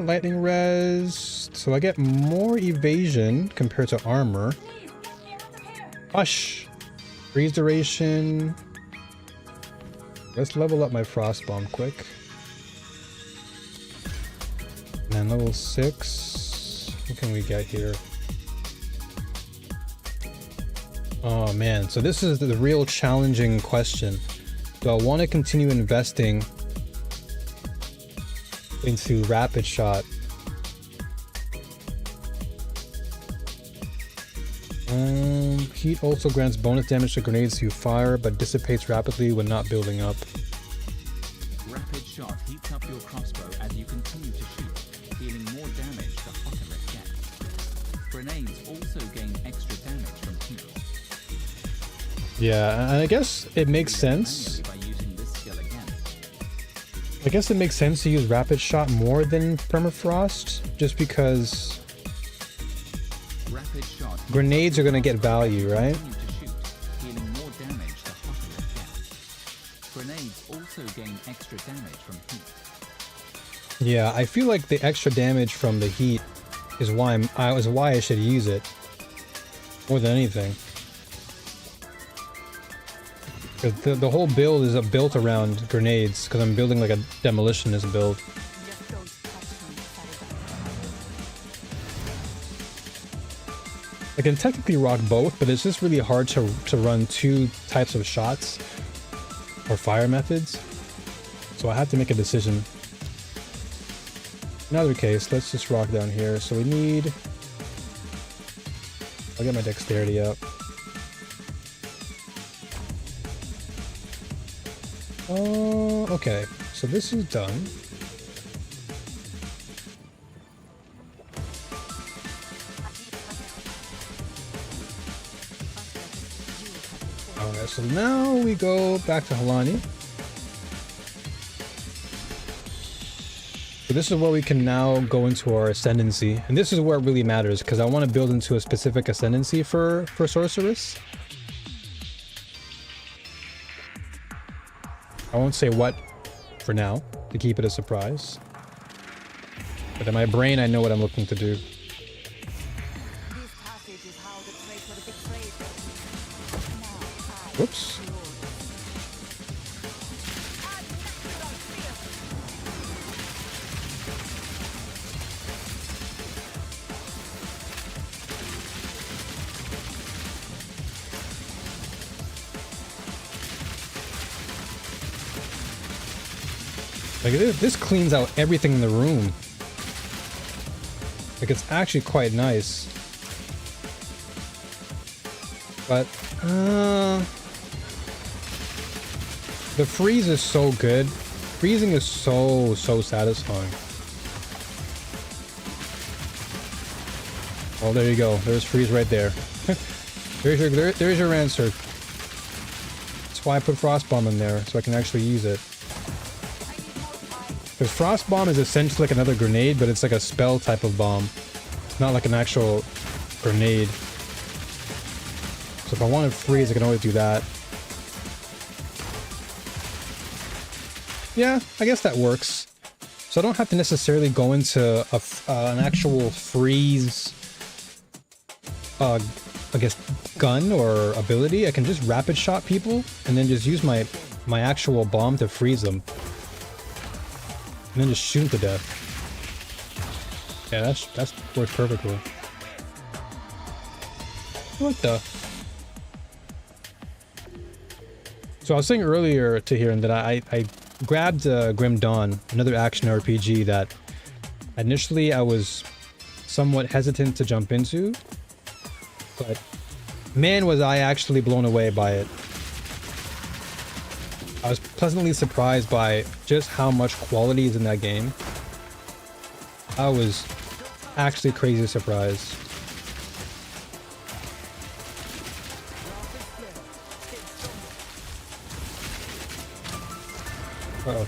Lightning res. So I get more evasion compared to armor. Hush! Freeze duration. Let's level up my frost bomb quick. And then level 6. What can we get here? Oh man, so this is the real challenging question. Do I want to continue investing into rapid shot? Heat also grants bonus damage to grenades you fire, but dissipates rapidly when not building up. Rapid shot heats up your crossbow as you continue to shoot, dealing more damage the hotter it gets. Grenades also gain extra damage from heat. Yeah, and I guess it makes sense. By using this skill again. I guess it makes sense to use rapid shot more than permafrost, just because Rapid shot grenades are gonna get value, right? continue to shoot, dealing more damage the hotter it gets. Grenades also gain extra damage from heat. Yeah, I feel like the extra damage from the heat is why I should use it more than anything. 'Cause the whole build is built around grenades, because I'm building like a demolitionist build. I can technically rock both, but it's just really hard to run two types of shots or fire methods. So I have to make a decision. In either case, let's just rock down here. So we need... I'll get my dexterity up. Okay. So this is done. Alright, so now we go back to Halani. So this is where we can now go into our ascendancy, and this is where it really matters, because I want to build into a specific ascendancy for Sorceress. I won't say what for now, to keep it a surprise. But in my brain, I know what I'm looking to do. This passage is how the traitor betrayed them. Now I Whoops. Like this cleans out everything in the room. Like it's actually quite nice. But the freeze is so good. Freezing is so satisfying. Oh, there you go. There's freeze right there. there's your answer. That's why I put frost bomb in there, so I can actually use it. Because frost bomb is essentially like another grenade, but it's like a spell type of bomb. It's not like an actual grenade. So if I want to freeze, I can always do that. Yeah, I guess that works. So I don't have to necessarily go into an actual freeze, I guess, gun or ability. I can just rapid shot people and then just use my actual bomb to freeze them. And then just shoot them to death. Yeah, that's works perfectly. What the? So I was saying earlier to Hiran that I grabbed Grim Dawn, another action RPG that initially I was somewhat hesitant to jump into, but man was I actually blown away by it. I was pleasantly surprised by just how much quality is in that game. I was actually crazy surprised. Uh-oh.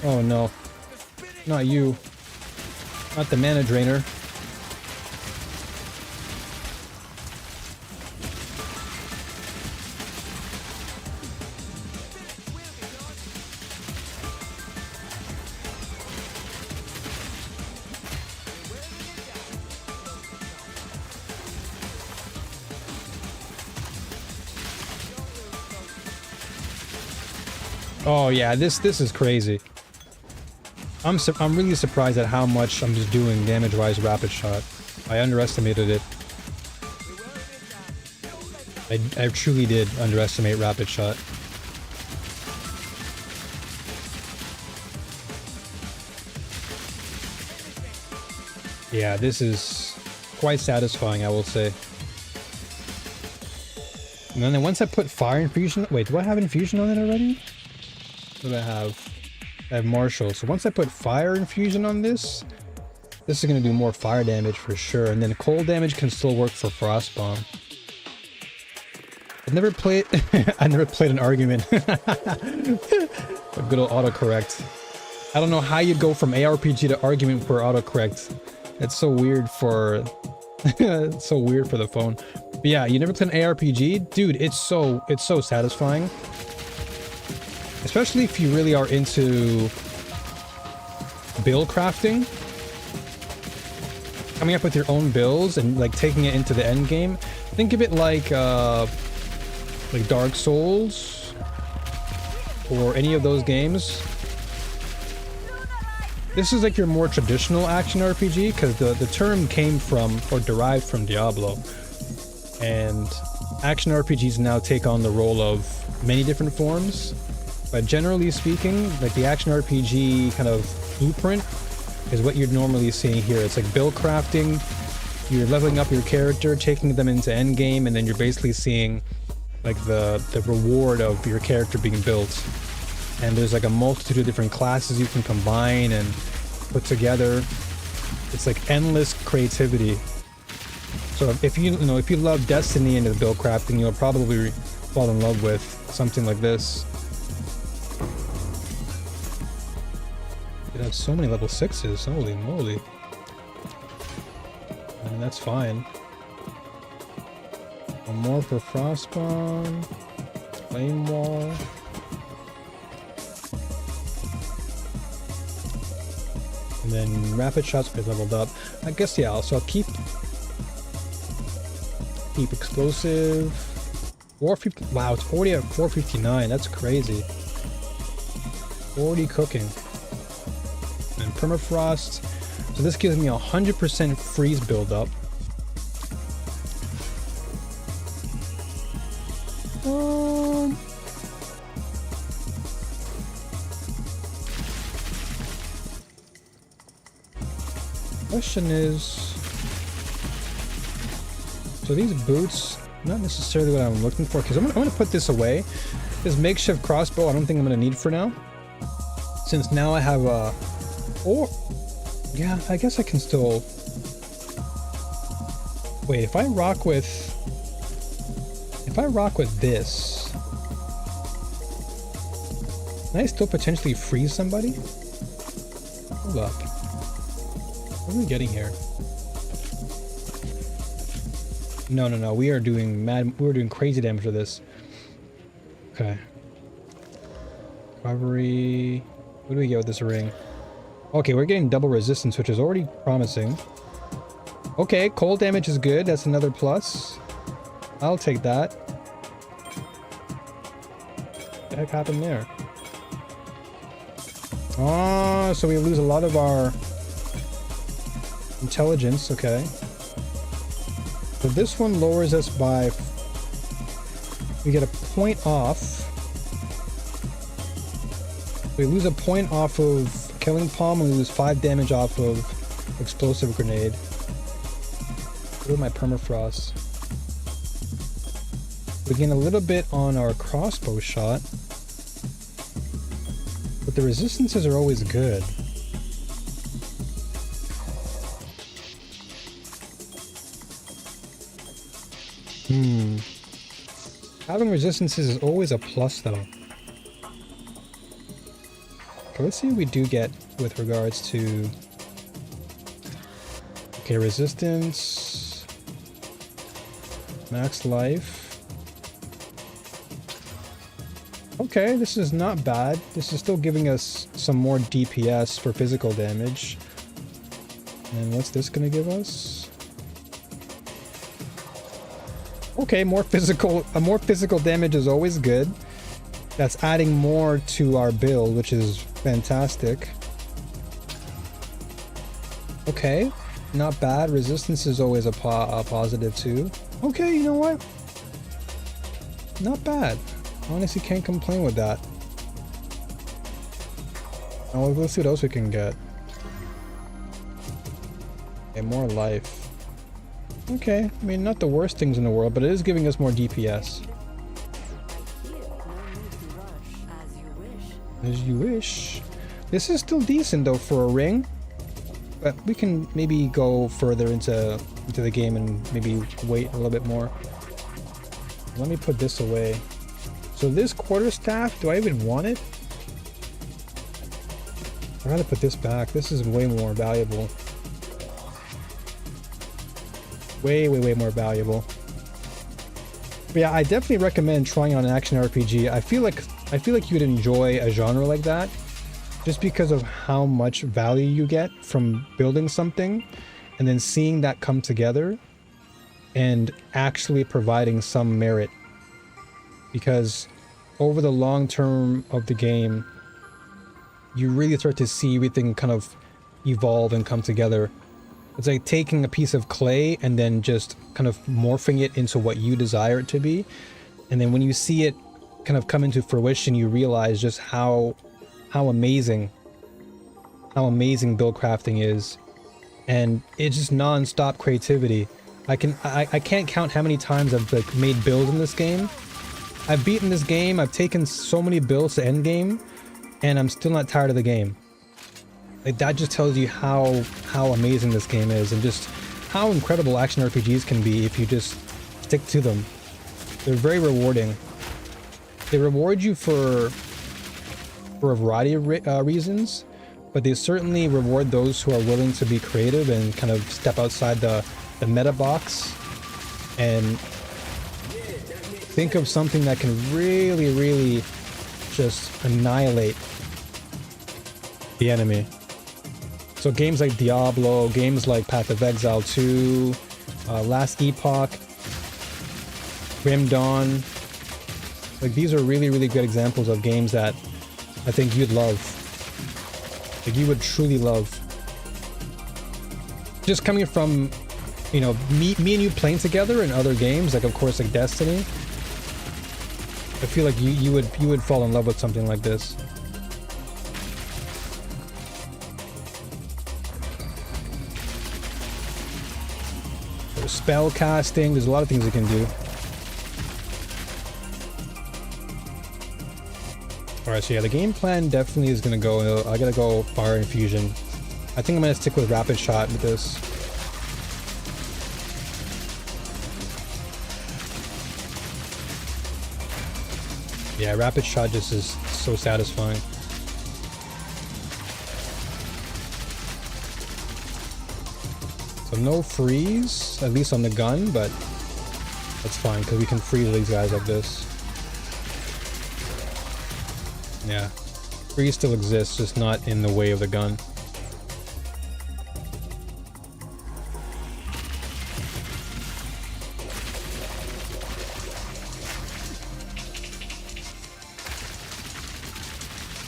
Oh no. Not you. Not the mana drainer. Oh yeah, this is crazy. I'm really surprised at how much I'm just doing damage-wise rapid shot. I underestimated it. I truly did underestimate rapid shot. Yeah, this is quite satisfying, I will say. And then once I put fire infusion... Wait, do I have infusion on it already? What do I have? I have martial. So once I put fire infusion on this is going to do more fire damage for sure. And then cold damage can still work for frost bomb. I never played an argument. A good old autocorrect. I don't know how you go from ARPG to argument for autocorrect. It's so weird for it's so weird for the phone. But yeah, you never played an ARPG? Dude, it's so satisfying. Especially if you really are into build crafting. Coming up with your own builds and like taking it into the end game. Think of it like Dark Souls or any of those games. This is like your more traditional action RPG because the term came from or derived from Diablo. And action RPGs now take on the role of many different forms. But generally speaking, like the action RPG kind of blueprint is what you're normally seeing here. It's like build crafting, you're leveling up your character, taking them into endgame, and then you're basically seeing like the reward of your character being built. And there's like a multitude of different classes you can combine and put together. It's like endless creativity. So if you love Destiny and the build crafting, you'll probably fall in love with something like this. It has so many level 6s, holy moly. I mean, that's fine. One more for Frostbomb. Flame Wall. And then rapid shots will be leveled up. I guess, yeah, so I'll keep explosive. 450, wow, it's already at 459. That's crazy. Already cooking. And permafrost. So this gives me 100% freeze buildup. Question is, so these boots, not necessarily what I'm looking for, because I'm gonna put this away. This makeshift crossbow, I don't think I'm gonna need for now. Since now I have a, or yeah, I guess I can still. Wait, if I rock with this, can I still potentially freeze somebody? Hold up. What are we getting here? No. We are doing crazy damage to this. Okay. Recovery. What do we get with this ring? Okay, we're getting double resistance, which is already promising. Okay, cold damage is good. That's another plus. I'll take that. What the heck happened there? Oh, so we lose a lot of our intelligence. Okay. So this one lowers us by... We get a point off. We lose a point off of Killing Palm, and we lose 5 damage off of Explosive Grenade. What about my permafrost? We gain a little bit on our crossbow shot, but the resistances are always good. Having resistances is always a plus, though. Okay, let's see what we do get with regards to... Okay, resistance... Max life... Okay, this is not bad. This is still giving us some more DPS for physical damage. And what's this gonna give us? Okay, more physical damage is always good. That's adding more to our build, which is fantastic. Okay, not bad. Resistance is always a positive too. Okay, you know what? Not bad. Honestly, can't complain with that. Now let's see what else we can get. Okay, more life. Okay, I mean, not the worst things in the world, but it is giving us more DPS. As you wish. This is still decent though for a ring, but we can maybe go further into the game and maybe wait a little bit more. Let me put this away. So this quarterstaff, do I even want it? I'd rather put this back. This is way more valuable. Way more valuable. But yeah, I definitely recommend trying on an action RPG. I feel like you would enjoy a genre like that, just because of how much value you get from building something and then seeing that come together and actually providing some merit. Because over the long term of the game, you really start to see everything kind of evolve and come together. It's like taking a piece of clay and then just kind of morphing it into what you desire it to be. And then when you see it kind of come into fruition, you realize just how amazing build crafting is. And it's just non-stop creativity. I can't count how many times I've like made builds in this game. I've beaten this game, I've taken so many builds to end game, and I'm still not tired of the game. Like, that just tells you how amazing this game is, and just how incredible action RPGs can be if you just stick to them. They're very rewarding. They reward you for a variety of reasons, but they certainly reward those who are willing to be creative and kind of step outside the meta box and think of something that can really just annihilate the enemy. So games like Diablo, games like Path of Exile 2, Last Epoch, Grim Dawn. Like these are really, really good examples of games that I think you'd love. Like you would truly love. Just coming from, you know, me and you playing together in other games, like of course like Destiny. I feel like you would fall in love with something like this. There's spell casting, there's a lot of things you can do. Alright, so yeah, the game plan definitely is gonna go, I gotta go Fire Infusion. I think I'm gonna stick with Rapid Shot with this. Yeah, Rapid Shot just is so satisfying. So no freeze, at least on the gun, but that's fine because we can freeze these guys like this. Yeah, freeze still exists, just not in the way of the gun.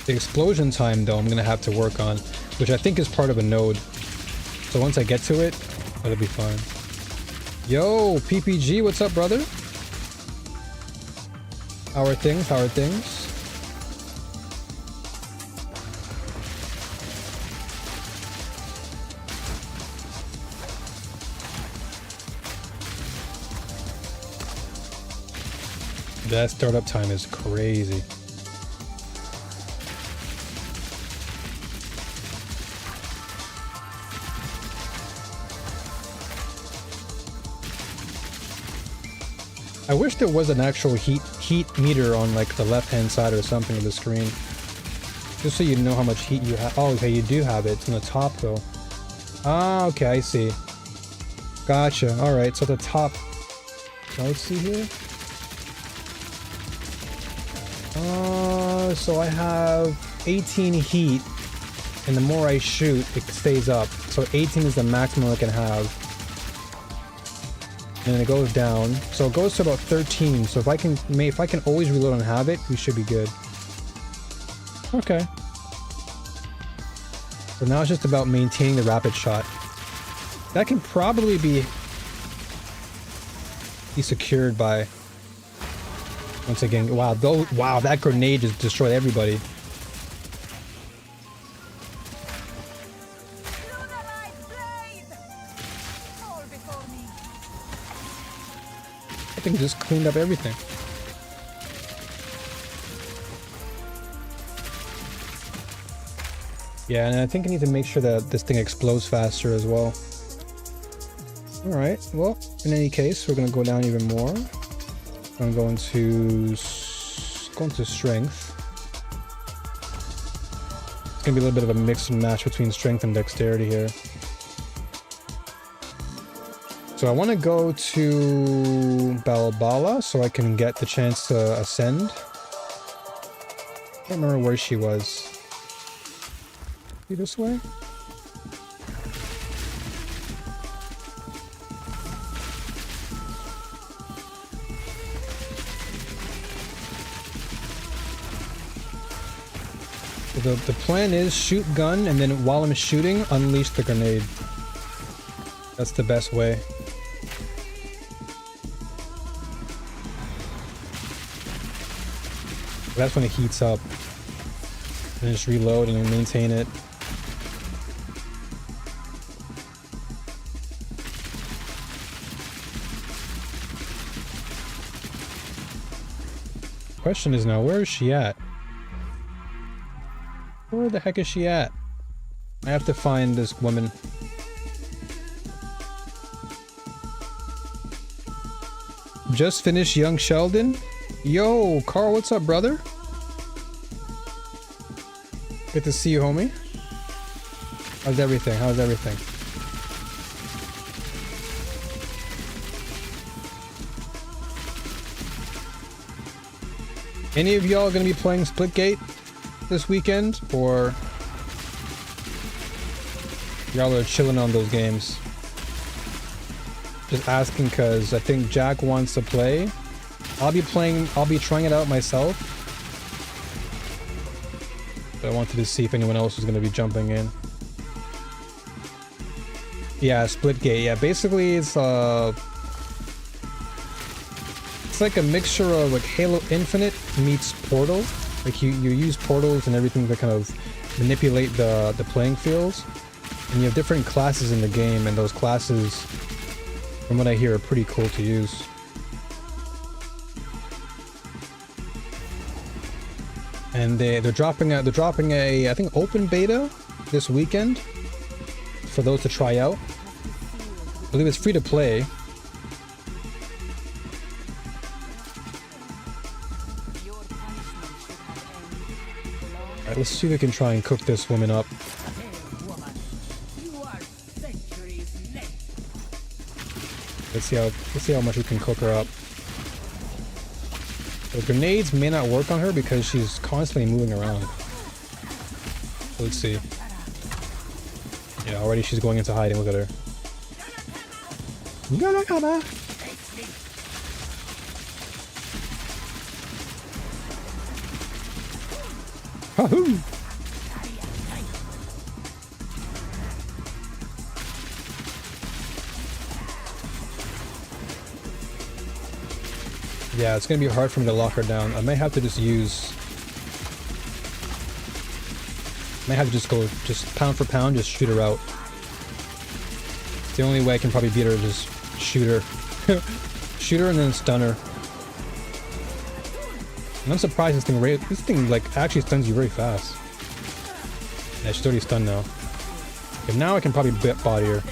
The explosion time though I'm gonna have to work on, which I think is part of a node. So once I get to it, that'll be fine. Yo, PPG, what's up, brother? How are things? How are things? That startup time is crazy. I wish there was an actual heat meter on like the left hand side or something of the screen. Just so you know how much heat you have. Oh, okay, you do have it. It's on the top though. Ah, okay, I see. Gotcha. Alright, so at the top. Let's see here. So I have 18 heat, and the more I shoot, it stays up. So 18 is the maximum I can have. And then it goes down. So it goes to about 13. So if I can always reload and have it, we should be good. Okay. So now it's just about maintaining the rapid shot. That can probably be secured by. Once again, wow, wow, that grenade just destroyed everybody. I think just cleaned up everything. Yeah, and I think I need to make sure that this thing explodes faster as well. Alright, well, in any case, we're gonna go down even more. I'm going to strength. It's gonna be a little bit of a mix and match between strength and dexterity here. So I want to go to Balbala so I can get the chance to ascend. Can't remember where she was. Be this way? The plan is shoot gun, and then while I'm shooting, unleash the grenade. That's the best way. That's when it heats up. And just reload and maintain it. Question is now, where is she at? Where the heck is she at? I have to find this woman. Just finished Young Sheldon? Yo, Carl, what's up, brother? Good to see you, homie. How's everything? How's everything? Any of y'all gonna be playing Splitgate this weekend, or Y'all are chilling on those games. Just asking because I think Jack wants to play. I'll be trying it out myself. But I wanted to see if anyone else was going to be jumping in. Yeah, Splitgate. Yeah, basically it's like a mixture of like Halo Infinite meets Portal. Like you use portals and everything to kind of manipulate the playing fields. And you have different classes in the game, and those classes, from what I hear, are pretty cool to use. And they're dropping a I think open beta this weekend for those to try out. I believe it's free to play. Alright, let's see if we can try and cook this woman up. Let's see how much we can cook her up. The grenades may not work on her because she's constantly moving around. So let's see. Yeah, already she's going into hiding. Look at her. Gala gala. Hahoo! Yeah, it's gonna be hard for me to lock her down. I might have to just go pound for pound, just shoot her out. It's the only way I can probably beat her is just shoot her. Shoot her and then stun her. And I'm surprised this thing like actually stuns you very fast. Yeah, she's already stunned now. Okay, now I can probably body her.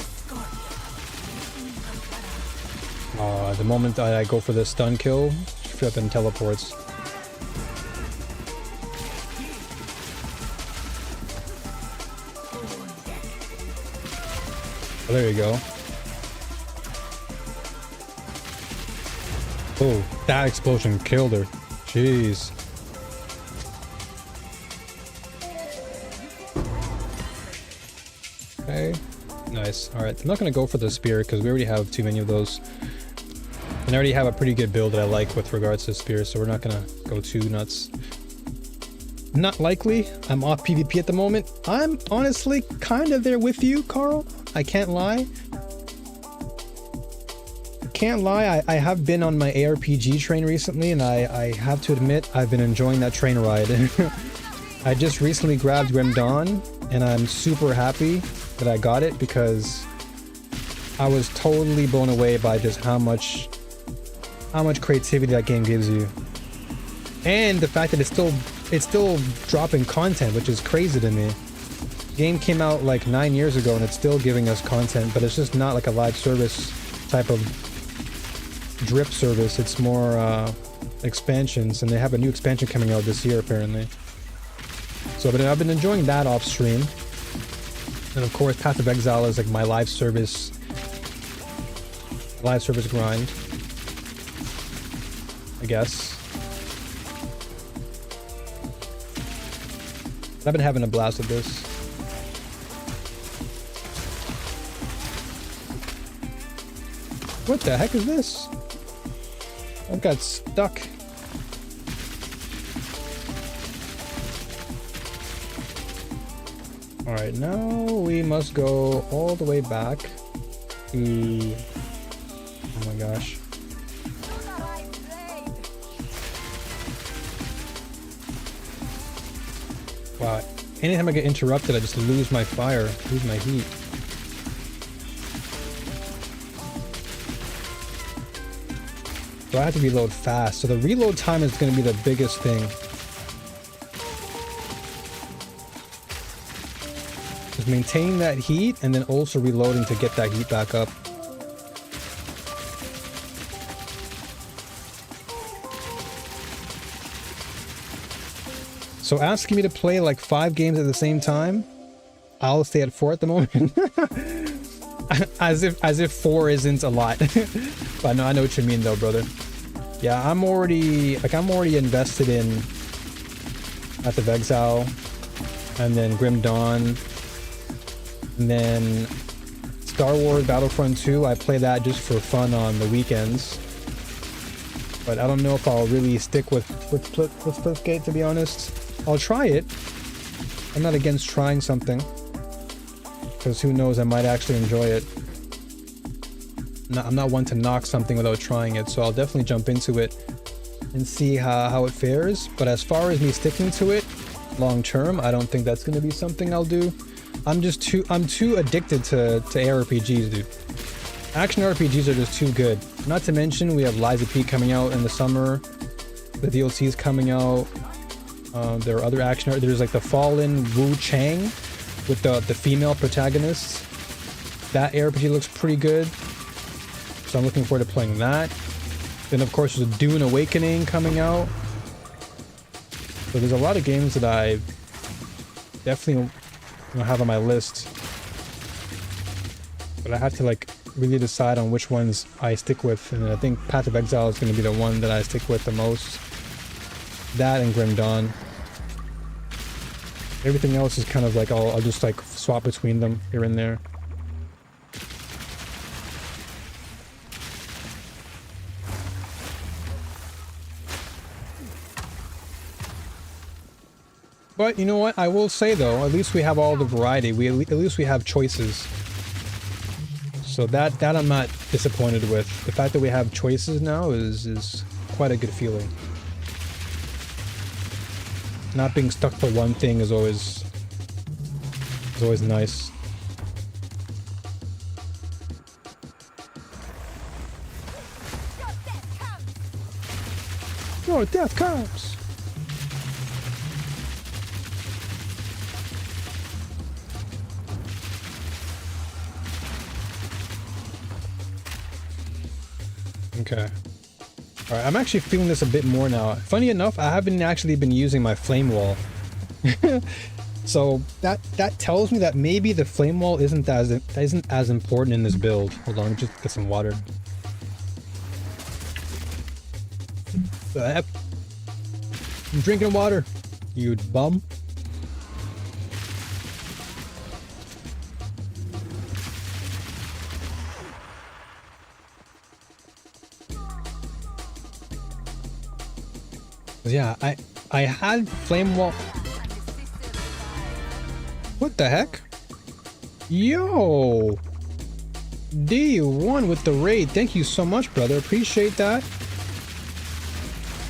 The moment I go for the stun kill, she up and teleports. Oh, there you go. Oh, that explosion killed her. Jeez. Okay. Nice. Alright, I'm not going to go for the spear because we already have too many of those. And I already have a pretty good build that I like with regards to spear, so we're not going to go too nuts. Not likely. I'm off PvP at the moment. I'm honestly kind of there with you, Carl. I can't lie. I have been on my ARPG train recently, and I have to admit I've been enjoying that train ride. I just recently grabbed Grim Dawn, and I'm super happy that I got it because I was totally blown away by just how much creativity that game gives you, and the fact that it's still dropping content, which is crazy to me. The game came out like 9 years ago, and it's still giving us content, but it's just not like a live service type of drip service. It's more expansions, and they have a new expansion coming out this year apparently. So but I've been enjoying that off stream, and of course Path of Exile is like my live service grind, I guess. I've been having a blast with this. What the heck is this? I got stuck. Alright, now we must go all the way back to... Oh my gosh. Wow, anytime I get interrupted, I just lose my fire, lose my heat. So I have to reload fast. So the reload time is going to be the biggest thing. Just maintaining that heat and then also reloading to get that heat back up. So asking me to play like 5 games at the same time, I'll stay at 4 at the moment. as if 4 isn't a lot. But no, I know what you mean though, brother. Yeah, I'm already invested in Path of Exile and then Grim Dawn. And then Star Wars Battlefront 2, I play that just for fun on the weekends. But I don't know if I'll really stick with Splitgate, to be honest. I'll try it. I'm not against trying something. Because who knows, I might actually enjoy it. I'm not one to knock something without trying it, so I'll definitely jump into it and see how it fares. But as far as me sticking to it long term, I don't think that's going to be something I'll do. I'm too addicted to ARPGs, dude. Action RPGs are just too good. Not to mention we have Liza P coming out in the summer. The DLC is coming out. There are other action. There's like the Fallen Wu Chang with the female protagonist. That ARPG looks pretty good. So I'm looking forward to playing that. Then of course there's a Dune Awakening coming out. So there's a lot of games that I definitely have on my list. But I have to like really decide on which ones I stick with. And I think Path of Exile is going to be the one that I stick with the most. That and Grim Dawn. Everything else is kind of like I'll just like swap between them here and there. But you know what? I will say though, at least we have all the variety. At least we have choices. So that I'm not disappointed with. The fact that we have choices now is quite a good feeling. Not being stuck for one thing is always nice. Your death comes. Okay. Alright, I'm actually feeling this a bit more now. Funny enough, I haven't actually been using my flame wall. So that tells me that maybe the flame wall isn't as important in this build. Hold on, just get some water. I'm drinking water, you bum. Yeah, I had flame wall. What the heck? Yo, D1 with the raid. Thank you so much, brother. Appreciate that.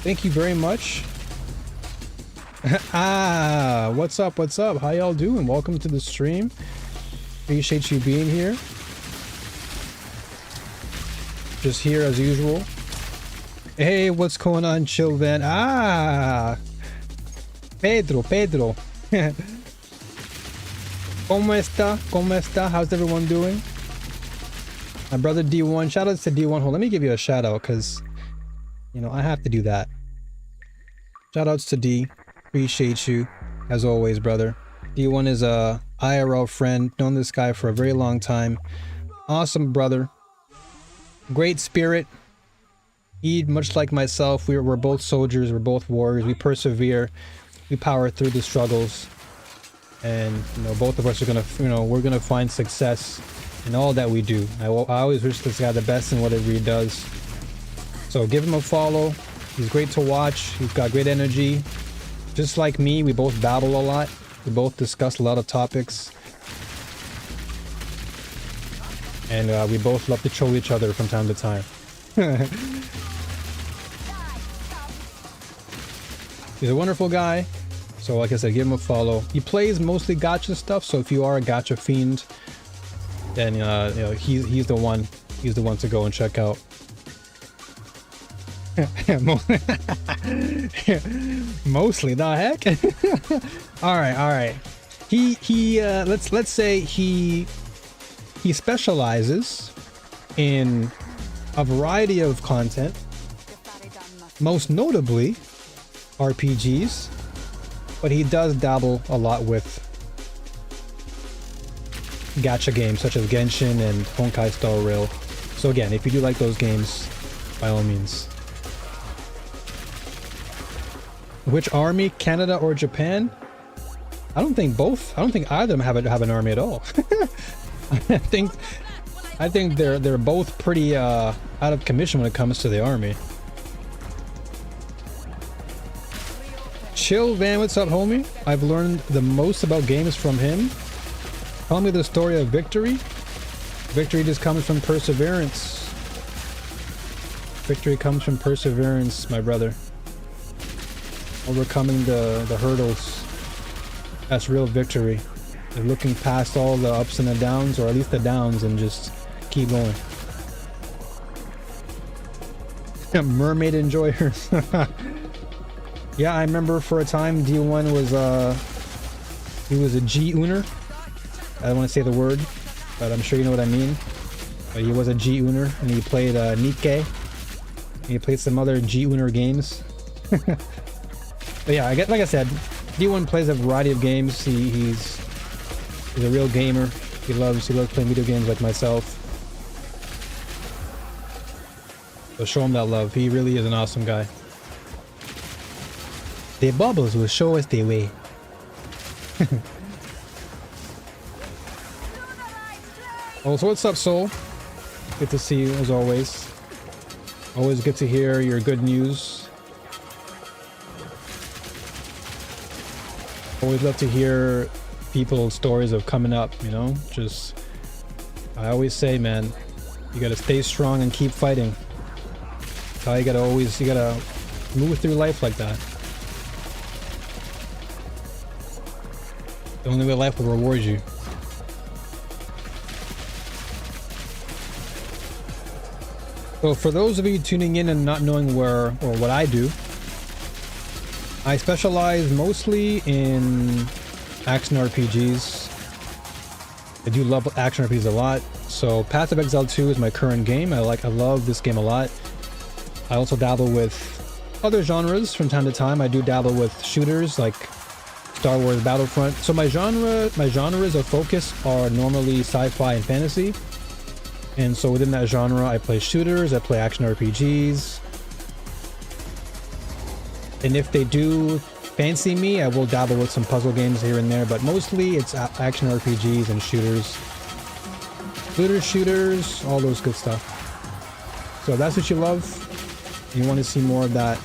Thank you very much. Ah, what's up? What's up? How y'all doing? Welcome to the stream. Appreciate you being here. Just here as usual. Hey, what's going on, Chilvan? Ah, Pedro. ¿Cómo está? ¿Cómo está? How's everyone doing? My brother D1. Shout outs to D1. Hold, let me give you a shout out because, you know, I have to do that. Shout outs to D. Appreciate you as always, brother. D1 is a IRL friend. Known this guy for a very long time. Awesome brother. Great spirit. He, much like myself, we're both soldiers, we're both warriors, we persevere, we power through the struggles, and you know, both of us are gonna, you know, we're gonna find success in all that we do. I always wish this guy the best in whatever he does. So give him a follow. He's great to watch. He's got great energy. Just like me, we both babble a lot. We both discuss a lot of topics, and we both love to troll each other from time to time. He's a wonderful guy. So like I said, give him a follow. He plays mostly gacha stuff, so if you are a gacha fiend, then you know, he's the one to go and check out. Mostly, the heck. all right. He let's say he specializes in a variety of content, most notably RPGs, but he does dabble a lot with gacha games such as Genshin and Honkai Star Rail. So again, if you do like those games, by all means. Which army, Canada or Japan? I don't think both. I don't think either of them have an army at all. I think they're both pretty out of commission when it comes to the army. Chill Van, what's up, homie? I've learned the most about games from him. Tell me the story of victory. Victory just comes from perseverance. Victory comes from perseverance, my brother. Overcoming the hurdles. That's real victory. They're looking past all the ups and the downs, or at least the downs, and just keep going. Mermaid enjoyer. Yeah, I remember for a time D1 was he was a G-Uner. I don't want to say the word, but I'm sure you know what I mean. But he was a G-Uner, and he played Nikke. He played some other G-Uner games. But yeah, like I said, D1 plays a variety of games. He's a real gamer. He loves playing video games like myself. So show him that love. He really is an awesome guy. The bubbles will show us the way. Oh, so what's up, Soul? Good to see you as always. Always good to hear your good news. Always love to hear people's stories of coming up, you know? Just, I always say, man, you gotta stay strong and keep fighting. That's how you gotta move through life like that. The only way life will reward you. So for those of you tuning in and not knowing where or what I do, I specialize mostly in action RPGs. I do love action RPGs a lot. So Path of Exile 2 is my current game. I love this game a lot. I also dabble with other genres from time to time. I do dabble with shooters like Star Wars Battlefront. So my genres of focus are normally sci-fi and fantasy. And so within that genre, I play shooters, I play action RPGs. And if they do fancy me, I will dabble with some puzzle games here and there, but mostly it's action RPGs and shooters. Shooters, all those good stuff. So if that's what you love, and you want to see more of that,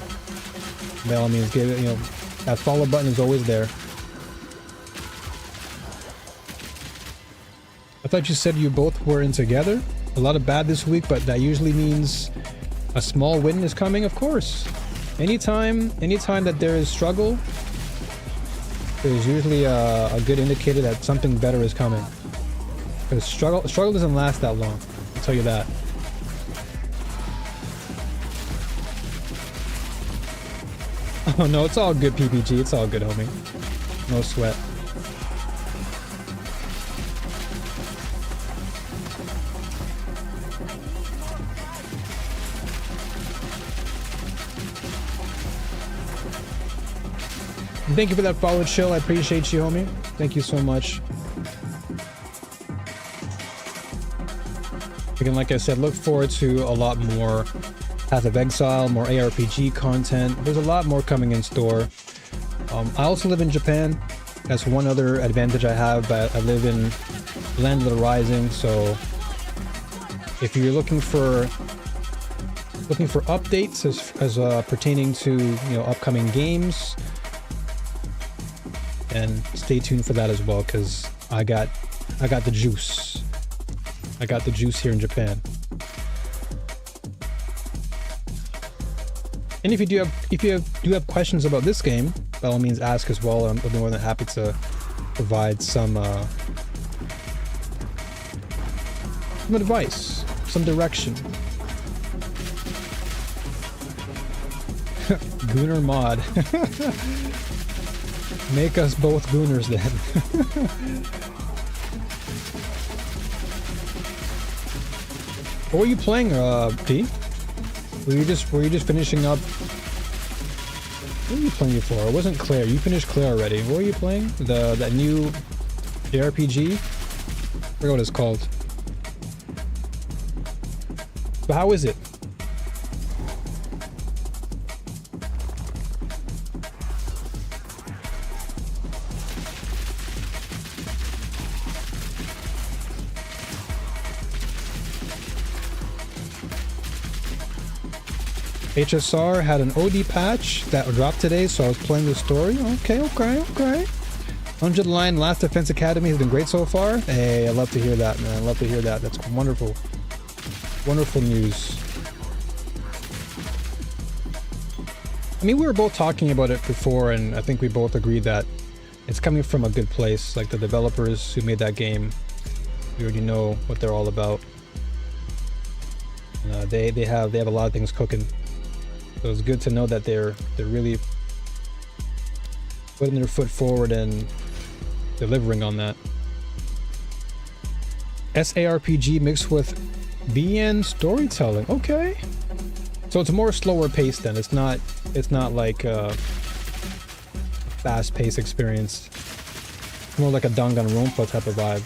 by all means, give it, you know, that follow button is always there. I thought you said you both were in together. A lot of bad this week, but that usually means a small win is coming, of course. Anytime that there is struggle, there's usually a good indicator that something better is coming. Because struggle doesn't last that long, I'll tell you that. Oh no, it's all good, PPG. It's all good, homie. No sweat. Thank you for that follow, Chill. I appreciate you, homie. Thank you so much. Again, like I said, look forward to a lot more Path of Exile, more ARPG content. There's a lot more coming in store. I also live in Japan. That's one other advantage I have, but I live in Land of the Rising, so if you're looking for updates as pertaining to, you know, upcoming games, and stay tuned for that as well, because I got the juice. I got the juice here in Japan. And if you do have questions about this game, by all means ask as well. I'm more than happy to provide some advice, some direction. Gooner mod. Make us both gooners then. What were you playing, P? Were you just finishing up? What were you playing before? It wasn't Claire. You finished Claire already. What were you playing? That new JRPG? I forgot what it's called. But how is it? HSR had an OD patch that dropped today, so I was playing the story. Okay. 100 line Last Defense Academy has been great so far. Hey, I love to hear that, man. I love to hear that. That's wonderful. Wonderful news. I mean, we were both talking about it before, and I think we both agreed that it's coming from a good place. Like the developers who made that game, we already know what they're all about. They have a lot of things cooking. So it's good to know that they're really putting their foot forward and delivering on that. SARPG mixed with VN storytelling. Okay. So it's more slower paced then. It's not like a fast paced experience. It's more like a Danganronpa type of vibe.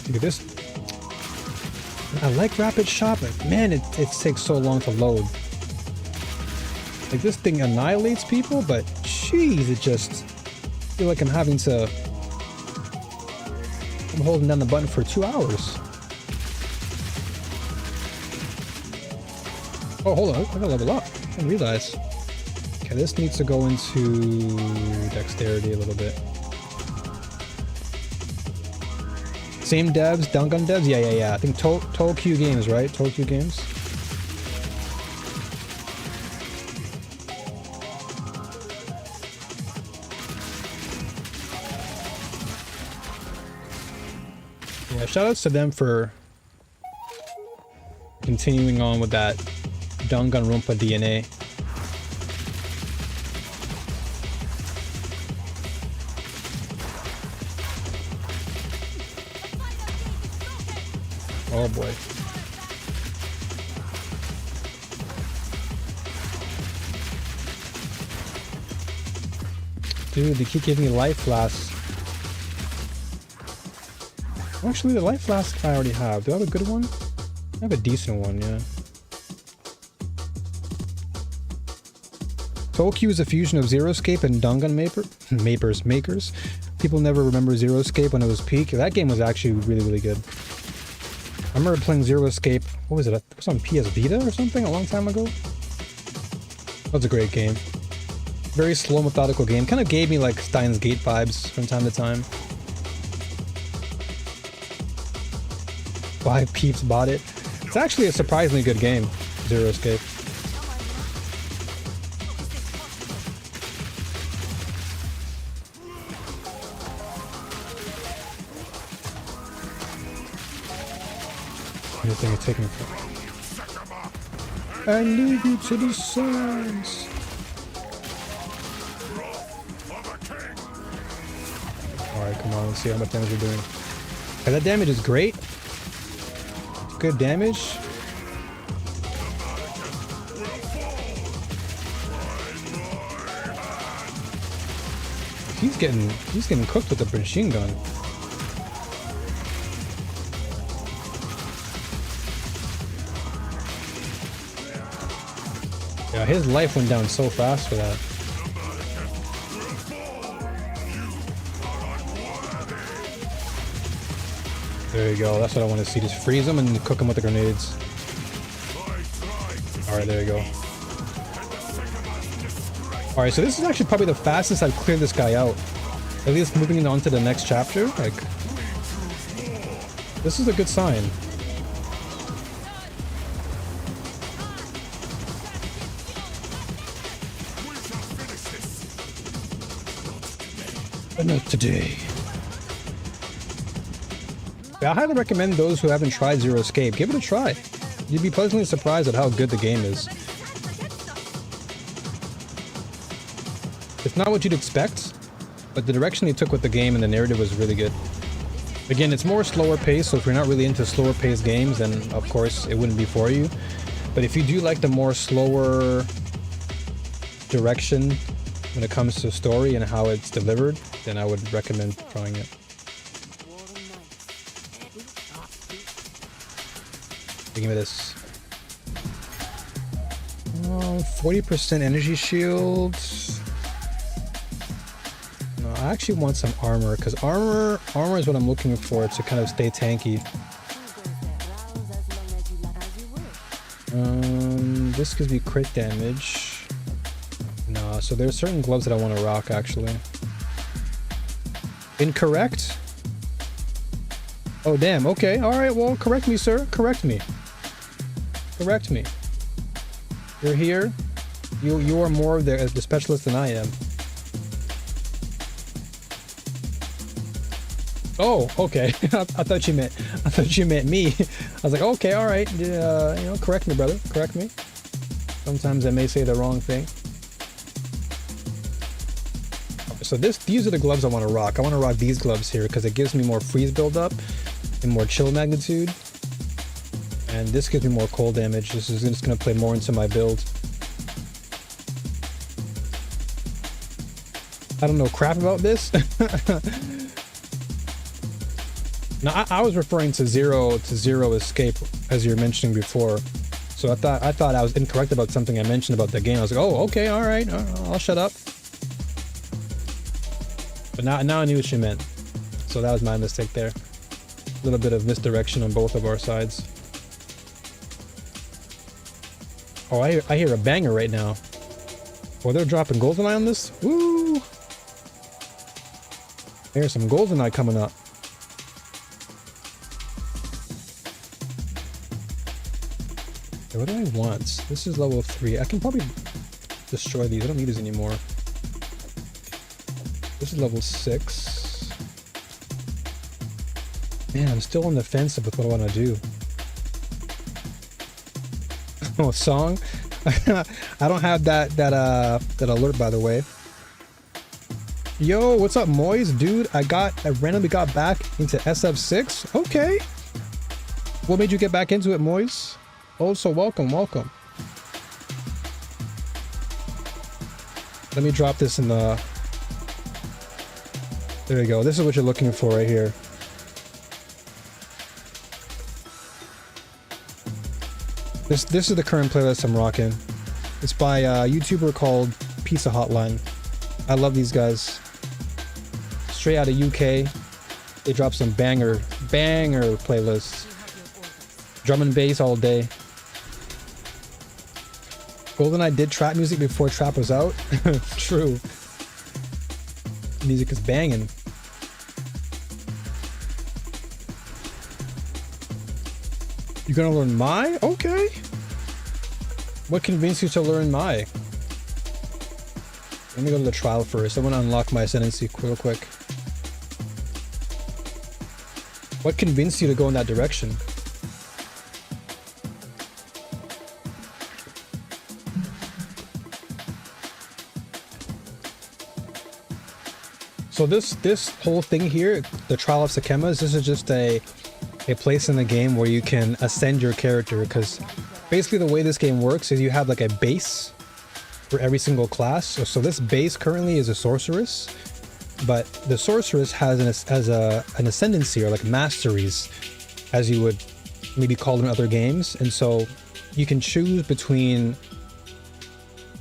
Look at this. I like rapid shot, but man, it takes so long to load. Like this thing annihilates people, but jeez, it just feel like I'm holding down the button for 2 hours. Oh, hold on, I gotta level up. I didn't realize. Okay, this needs to go into dexterity a little bit. Same devs, Dangan devs? Yeah. I think Tokyo Games, right? Tokyo Games. Yeah, shoutouts to them for continuing on with that Danganronpa DNA. Oh boy. Dude, they keep giving me life flasks. Actually, the life flask I already have. Do I have a good one? I have a decent one, yeah. Tokyo is a fusion of Zeroscape and Dangan makers. People never remember Zeroscape when it was peak. That game was actually really, really good. I remember playing Zeroscape, what was it? It was on PS Vita or something a long time ago. That was a great game. Very slow, methodical game. Kind of gave me like Steins Gate vibes from time to time. 5 peeps bought it. It's actually a surprisingly good game, Zeroscape. Anything is taking from. I leave you to the suns. Alright, come on, let's see how much damage you're doing. Okay, that damage is great. Good damage. He's getting cooked with the machine gun. Yeah, his life went down so fast for that. There you go, that's what I want to see. Just freeze them and cook them with the grenades. Alright, there you go. Alright, so this is actually probably the fastest I've cleared this guy out. At least moving on to the next chapter. Like, this is a good sign. But not today. I highly recommend those who haven't tried Zeroscape, give it a try. You'd be pleasantly surprised at how good the game is. It's not what you'd expect, but the direction they took with the game and the narrative was really good. Again, it's more slower paced, so if you're not really into slower paced games, then of course it wouldn't be for you. But if you do like the more slower direction when it comes to story and how it's delivered, then I would recommend trying it. Give me this. 40% energy shield. I actually want some armor, because armor is what I'm looking for to kind of stay tanky. This gives me crit damage. No, so there's certain gloves that I want to rock actually. Incorrect? Oh damn, okay, alright, well correct me, sir. Correct me. Correct me. You're here. You are more of the specialist than I am. Oh, okay. I thought you meant me. I was like, okay, all right. You know, correct me, brother. Correct me. Sometimes I may say the wrong thing. So these are the gloves I want to rock. I want to rock these gloves here because it gives me more freeze buildup and more chill magnitude. And this gives me more cold damage. This is just going to play more into my build. I don't know crap about this. Now I was referring to zero escape as you were mentioning before, so I thought I was incorrect about something I mentioned about the game. I was like, oh, okay, all right, I'll shut up. But now I knew what you meant, so that was my mistake there. A little bit of misdirection on both of our sides. Oh, I hear a banger right now. Oh, they're dropping Goldeneye on this. Woo! There's some Goldeneye coming up. What do I want? This is level 3. I can probably destroy these. I don't need these anymore. This is level 6. Man, I'm still on the fence with what I want to do. Oh, song? I don't have that alert, by the way. Yo, what's up, Moise? Dude, I randomly got back into SF6. Okay. What made you get back into it, Moise? Also, welcome. Let me drop this in the... There we go. This is what you're looking for right here. This is the current playlist I'm rocking. It's by a YouTuber called Pizza Hotline. I love these guys. Straight out of UK. They drop some banger playlists. Drum and bass all day. GoldenEye did trap music before trap was out. True. Music is banging. You're gonna learn Mai? Okay. What convinced you to learn Mai? Let me go to the trial first. I want to unlock my ascendancy real quick. What convinced you to go in that direction? So this whole thing here, the Trial of Sakemas, this is just a place in the game where you can ascend your character, because basically the way this game works is you have like a base for every single class. So this base currently is a sorceress, but the sorceress has an ascendancy, or like masteries, as you would maybe call them in other games. And so you can choose between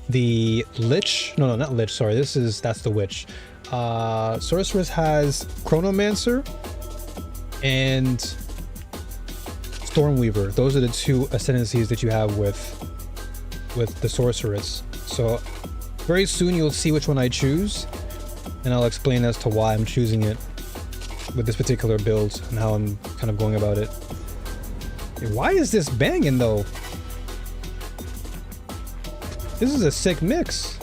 the Lich, no, not Lich, sorry, that's the Witch. Sorceress has Chronomancer and Stormweaver. Those are the two ascendancies that you have with the sorceress. So very soon you'll see which one I choose, and I'll explain as to why I'm choosing it with this particular build and how I'm kind of going about it. Why is this banging though? This is a sick mix.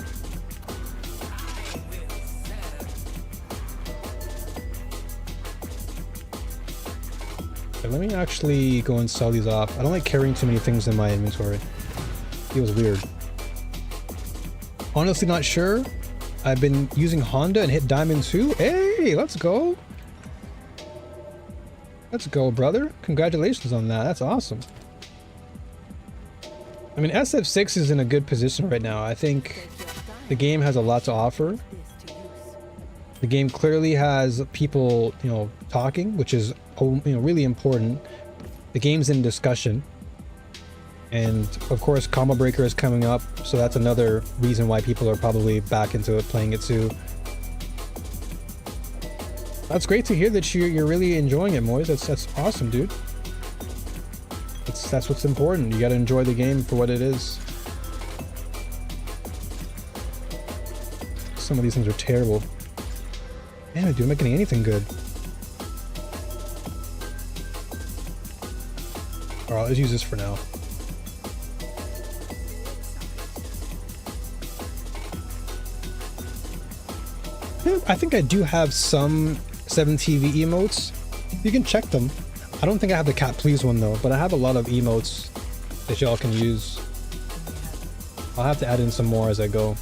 Let me actually go and sell these off. I don't like carrying too many things in my inventory. Feels weird. Honestly not sure. I've been using Honda and hit Diamond 2. Hey, let's go. Let's go, brother. Congratulations on that. That's awesome. I mean, SF6 is in a good position right now. I think the game has a lot to offer. The game clearly has people, talking, which is, really important. The game's in discussion. And of course, Combo Breaker is coming up, so that's another reason why people are probably back into playing it too. That's great to hear that you're really enjoying it, Moise. That's awesome, dude. That's what's important. You gotta enjoy the game for what it is. Some of these things are terrible. Damn it, dude, I'm not getting anything good. Alright, let's use this for now. I think I do have some 7TV emotes. You can check them. I don't think I have the cat please one though, but I have a lot of emotes that y'all can use. I'll have to add in some more as I go.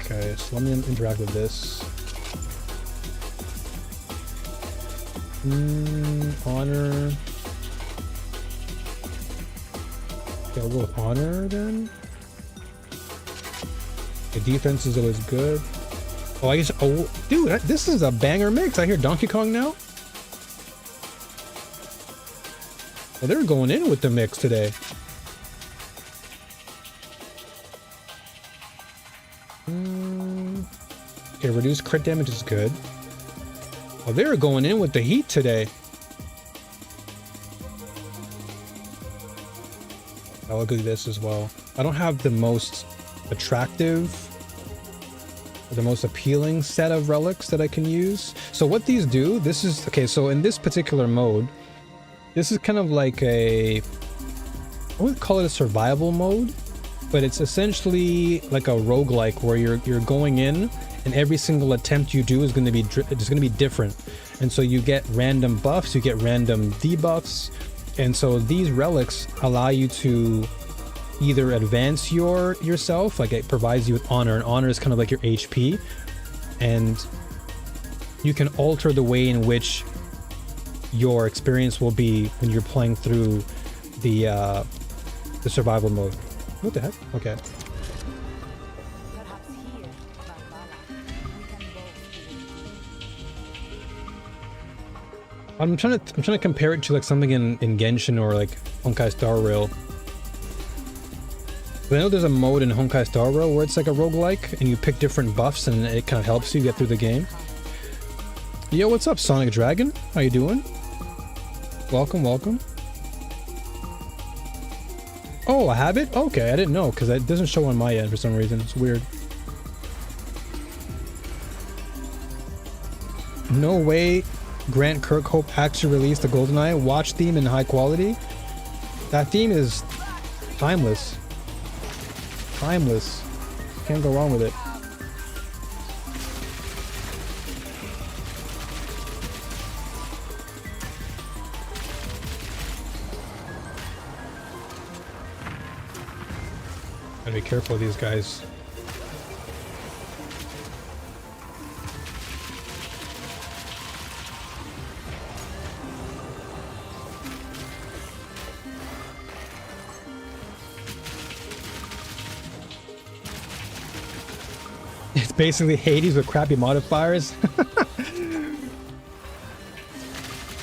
Okay, so let me interact with this. Honor. Okay, I'll go with honor then. The defense is always good. Oh, I guess. Oh, dude, this is a banger mix. I hear Donkey Kong now. Well, they're going in with the mix today. Okay, reduced crit damage is good. Oh, they're going in with the heat today. I'll do this as well. I don't have the most attractive, the most appealing set of relics that I can use. So what these do, this is, okay, so in this particular mode, this is kind of like I wouldn't call it a survival mode, but it's essentially like a roguelike where you're going in and every single attempt you do is going to be different. And so you get random buffs, you get random debuffs. And so these relics allow you to either advance yourself, like it provides you with honor, and honor is kind of like your HP, and you can alter the way in which your experience will be when you're playing through the survival mode. What the heck? Okay. Perhaps here, Valhalla, we can both be I'm trying to compare it to like something in Genshin or like Honkai Star Rail. But I know there's a mode in Honkai Star Rail where it's like a roguelike and you pick different buffs and it kind of helps you get through the game. Yo, what's up, Sonic Dragon? How you doing? Welcome, welcome. Oh, I have it? Okay, I didn't know because it doesn't show on my end for some reason. It's weird. No way Grant Kirkhope actually released the GoldenEye watch theme in high quality. That theme is timeless. Timeless. Can't go wrong with it. Gotta be careful of these guys. It's basically Hades with crappy modifiers.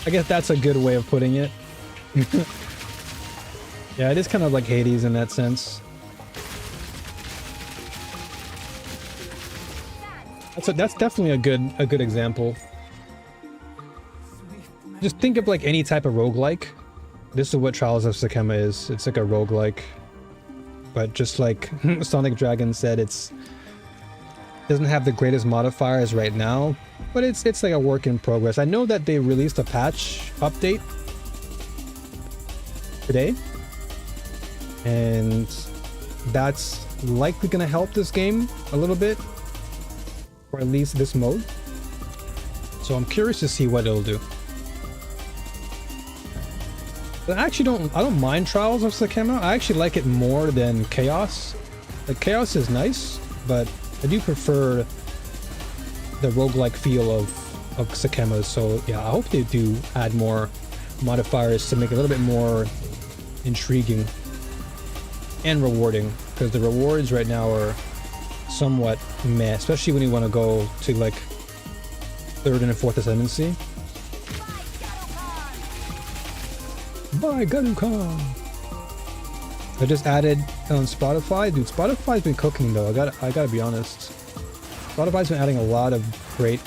I guess that's a good way of putting it. Yeah, it is kind of like Hades in that sense. That's definitely a good example. Just think of like any type of roguelike. This is what Trials of Sakema is. It's like a roguelike. But just like Sonic Dragon said, doesn't have the greatest modifiers right now, but it's like a work in progress. I know that they released a patch update today, and that's likely going to help this game a little bit, or at least this mode. So I'm curious to see what it'll do. But I don't mind Trials of Sakema. I actually like it more than Chaos. Like Chaos is nice, but I do prefer the roguelike feel of Sakema. So yeah, I hope they do add more modifiers to make it a little bit more intriguing and rewarding, because the rewards right now are somewhat meh, especially when you want to go to like 3rd and 4th Ascendancy. By Garukan! I just added on Spotify. Dude, Spotify's been cooking though. I gotta be honest. Spotify's been adding a lot of great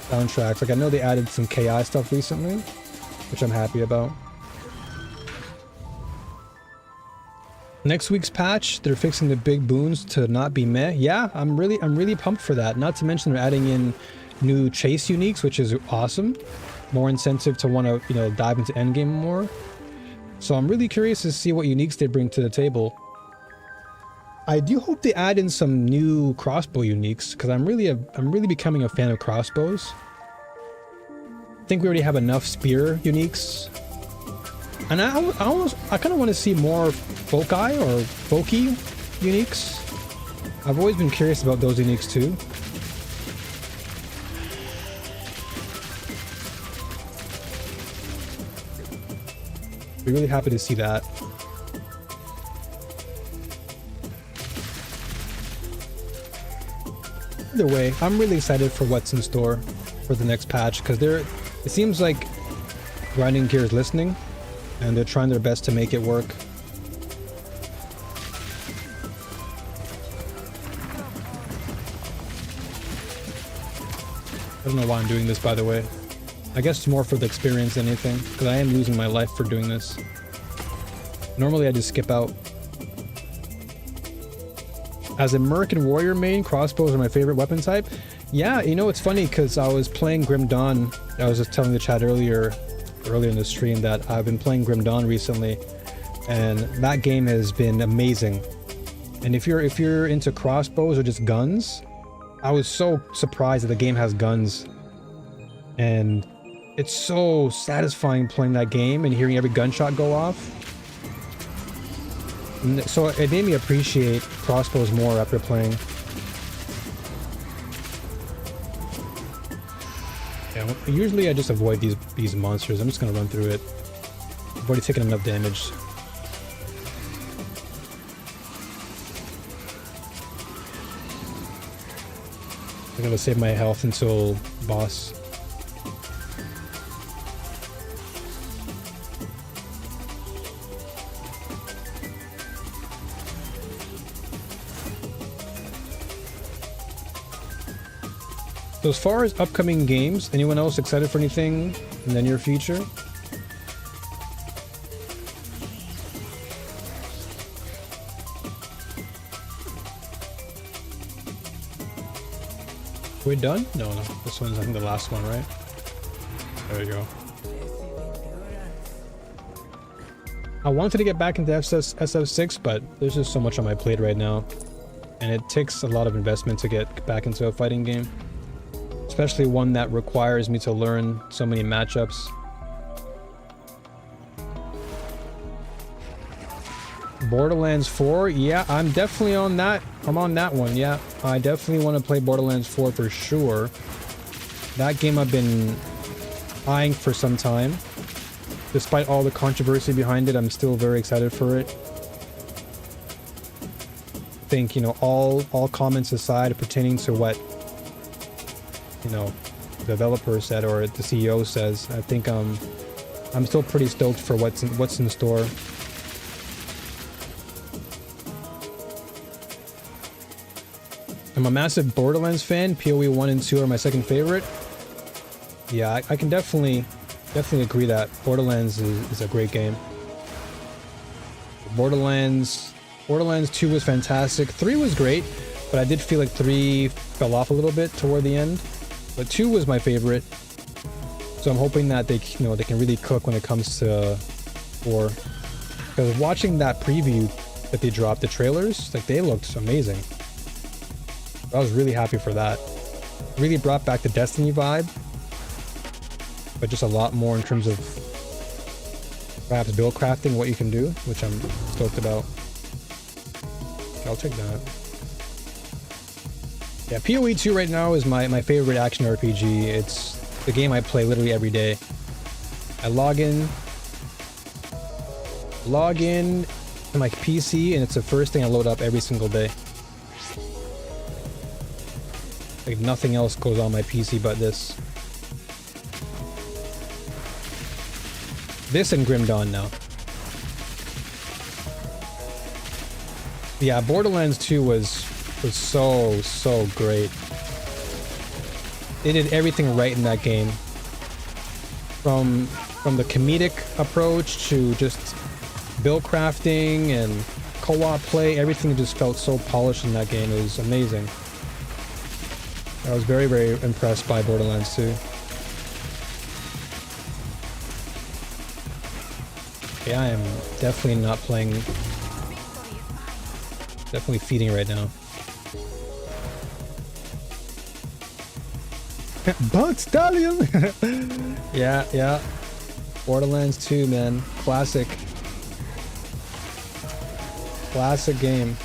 soundtracks. Like I know they added some KI stuff recently, which I'm happy about. Next week's patch, they're fixing the big boons to not be meh. Yeah, I'm really pumped for that. Not to mention they're adding in new chase uniques, which is awesome. More incentive to want to, you know, dive into endgame more. So I'm really curious to see what uniques they bring to the table. I do hope they add in some new crossbow uniques, because I'm really becoming a fan of crossbows. I think we already have enough spear uniques. And I kind of want to see more foci or folky uniques. I've always been curious about those uniques too. Be really happy to see that. Either way, I'm really excited for what's in store for the next patch, because it seems like Grinding Gear is listening and they're trying their best to make it work. I don't know why I'm doing this, by the way. I guess it's more for the experience than anything, because I am losing my life for doing this. Normally I just skip out. As a Merc and Warrior main, crossbows are my favorite weapon type. Yeah, you know, it's funny because I was playing Grim Dawn. I was just telling the chat earlier in the stream that I've been playing Grim Dawn recently, and that game has been amazing. And if you're into crossbows or just guns, I was so surprised that the game has guns. And it's so satisfying playing that game and hearing every gunshot go off. And so it made me appreciate crossbows more after playing. Yeah, usually I just avoid these monsters. I'm just gonna run through it. I've already taken enough damage. I'm gonna save my health until boss. So as far as upcoming games, anyone else excited for anything in the near future? We done? No, this one's I think the last one, right? There you go. I wanted to get back into SF6, but there's just so much on my plate right now. And it takes a lot of investment to get back into a fighting game. Especially one that requires me to learn so many matchups. Borderlands 4, yeah, I'm definitely on that. I'm on that one, yeah. I definitely want to play Borderlands 4 for sure. That game I've been eyeing for some time. Despite all the controversy behind it, I'm still very excited for it. I think, you know, all comments aside pertaining to what, you know, the developer said or the CEO says, I think I'm still pretty stoked for what's in store. I'm a massive Borderlands fan. PoE 1 and 2 are my second favorite. Yeah, I can definitely agree that Borderlands is a great game. Borderlands 2 was fantastic. 3 was great, but I did feel like 3 fell off a little bit toward the end. But 2 was my favorite. So I'm hoping that they can really cook when it comes to 4. Because watching that preview that they dropped, the trailers, like they looked amazing. I was really happy for that. Really brought back the Destiny vibe, but just a lot more in terms of perhaps build crafting, what you can do, which I'm stoked about. I'll take that. Yeah, PoE 2 right now is my favorite action RPG. It's the game I play literally every day. I log in to my PC, and it's the first thing I load up every single day. Like nothing else goes on my PC but this. This and Grim Dawn now. Yeah, Borderlands 2 was so great. They did everything right in that game. From the comedic approach to just build crafting and co-op play, everything just felt so polished in that game. It was amazing. I was very, very impressed by Borderlands 2. Yeah, I am definitely not playing. Definitely feeding right now. Bug Stallion! Yeah. Borderlands 2, man. Classic. Classic game.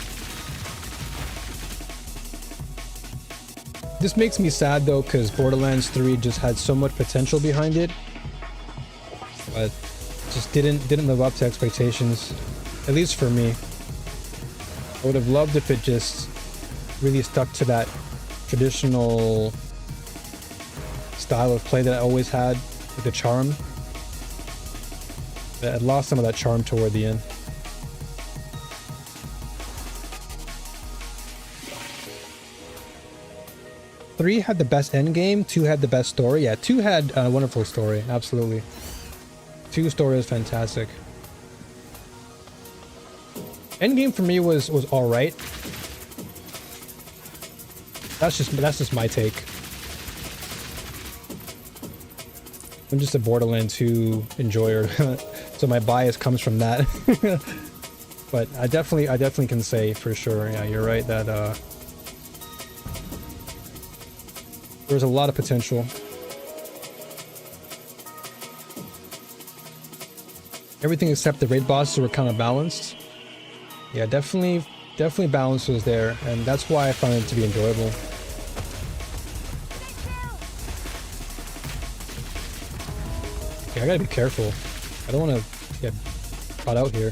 This makes me sad though, because Borderlands 3 just had so much potential behind it, but just didn't live up to expectations, at least for me. I would have loved if it just really stuck to that traditional style of play that I always had, with the charm. But I lost some of that charm toward the end. Three had the best end game. 2 had the best story. Yeah, 2 had a wonderful story. Absolutely. 2 story was fantastic. Endgame for me was all right. That's just my take. I'm just a Borderlands 2 enjoyer, so my bias comes from that. But I definitely can say for sure, yeah, you're right that there's a lot of potential. Everything except the raid bosses were kind of balanced. Yeah, definitely balance was there, and that's why I found it to be enjoyable. Okay, I gotta be careful. I don't want to get caught out here.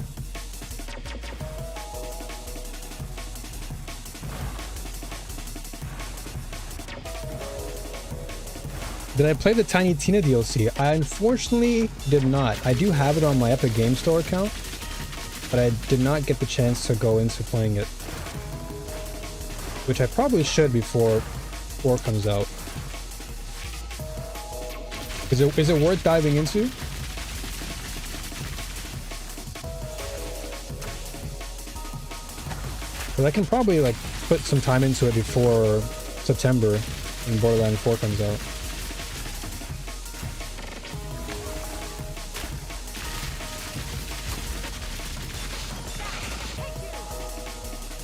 Did I play the Tiny Tina DLC? I unfortunately did not. I do have it on my Epic Game Store account, but I did not get the chance to go into playing it. Which I probably should before 4 comes out. Is it worth diving into? Because I can probably like put some time into it before September when Borderlands 4 comes out.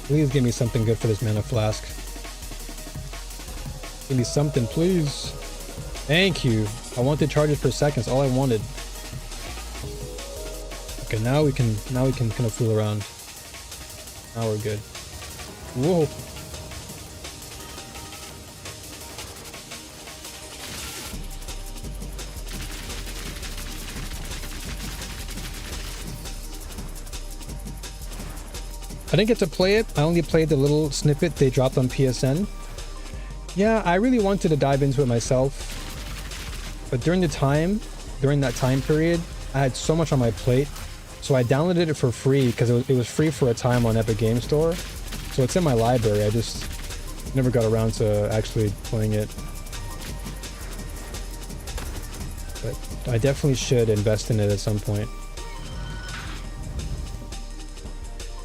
Please give me something good for this mana flask. Give me something, please. Thank you. I wanted charges per second. That's all I wanted. Okay, now we can kind of fool around. Now we're good. Whoa. I didn't get to play it. I only played the little snippet they dropped on PSN. Yeah, I really wanted to dive into it myself. But during that time period, I had so much on my plate. So I downloaded it for free because it was free for a time on Epic Game Store. So it's in my library. I just never got around to actually playing it. But I definitely should invest in it at some point.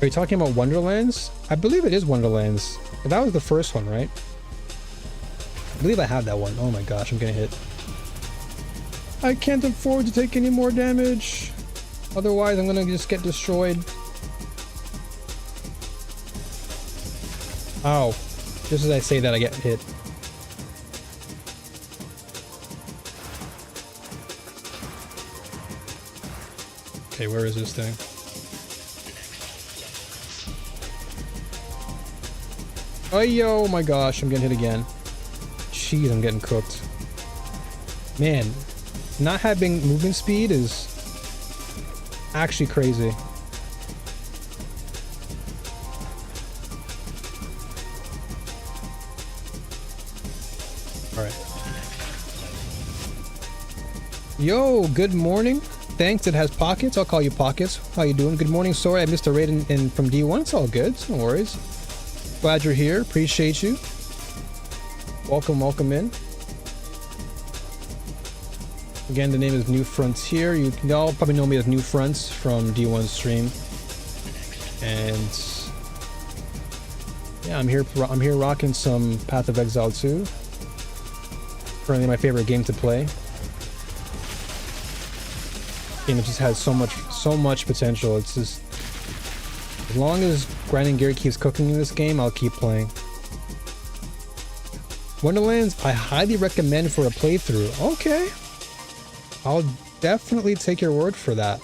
Are you talking about Wonderlands? I believe it is Wonderlands. That was the first one, right? I believe I have that one. Oh my gosh, I'm getting hit. I can't afford to take any more damage. Otherwise, I'm gonna just get destroyed. Ow. Just as I say that, I get hit. Okay, where is this thing? Oh my gosh, I'm getting hit again. Jeez, I'm getting cooked. Man, not having movement speed is actually crazy. Alright. Yo, good morning. thanks. It has pockets. I'll call you Pockets. How you doing? Good morning. Sorry I missed a raid in from D1. It's all good. No worries. Glad you're here. Appreciate you. Welcome, welcome in. Again, the name is New Frontier. You all probably know me as New Fronts from D1 stream. And yeah, I'm here rocking some Path of Exile 2. Currently my favorite game to play. Game that just has so much potential. It's just, as long as Grinding Gear keeps cooking in this game, I'll keep playing. Wonderlands, I highly recommend for a playthrough. Okay. I'll definitely take your word for that.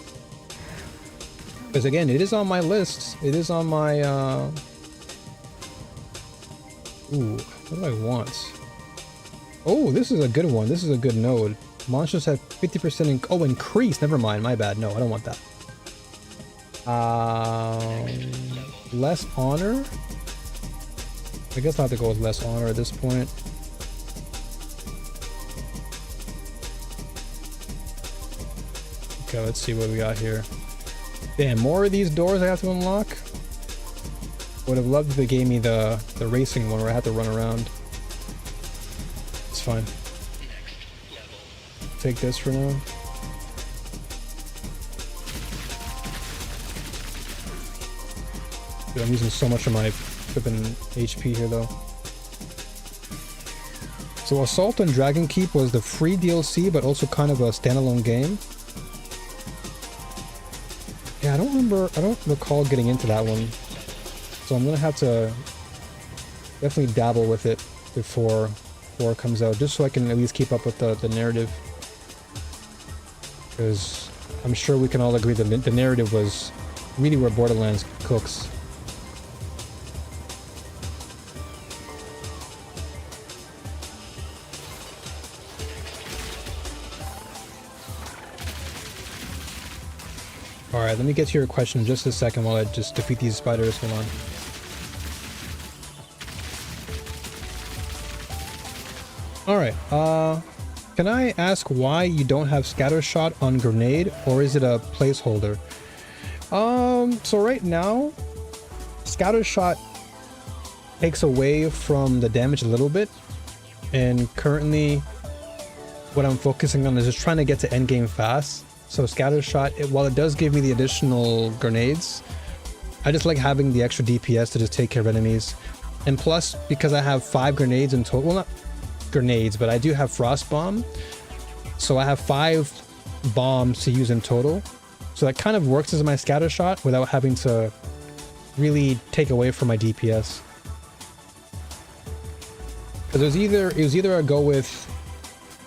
Because again, it is on my list. It is on my, Ooh, what do I want? Oh, this is a good one. This is a good node. Monsters have 50% increase. Never mind. My bad. No, I don't want that. Less honor? I guess I'll have to go with less honor at this point. Okay, let's see what we got here. Damn, more of these doors I have to unlock? Would have loved if they gave me the racing one where I had to run around. It's fine. Take this for now. Dude, I'm using so much of my flipping HP here though. So Assault on Dragon Keep was the free DLC, but also kind of a standalone game. Yeah, I don't recall getting into that one. So I'm gonna have to definitely dabble with it before it comes out, just so I can at least keep up with the narrative. Because I'm sure we can all agree that the narrative was really where Borderlands cooks. Alright, let me get to your question in just a second while I just defeat these spiders. Hold on. Alright, can I ask why you don't have scatter shot on grenade, or is it a placeholder? So right now, scatter shot takes away from the damage a little bit, and currently what I'm focusing on is just trying to get to endgame fast. So scatter shot, while it does give me the additional grenades, I just like having the extra DPS to just take care of enemies. And plus, because I have 5 grenades in total, well, not grenades, but I do have frost bomb, so I have 5 bombs to use in total, so that kind of works as my scatter shot without having to really take away from my DPS. Because it was either I go with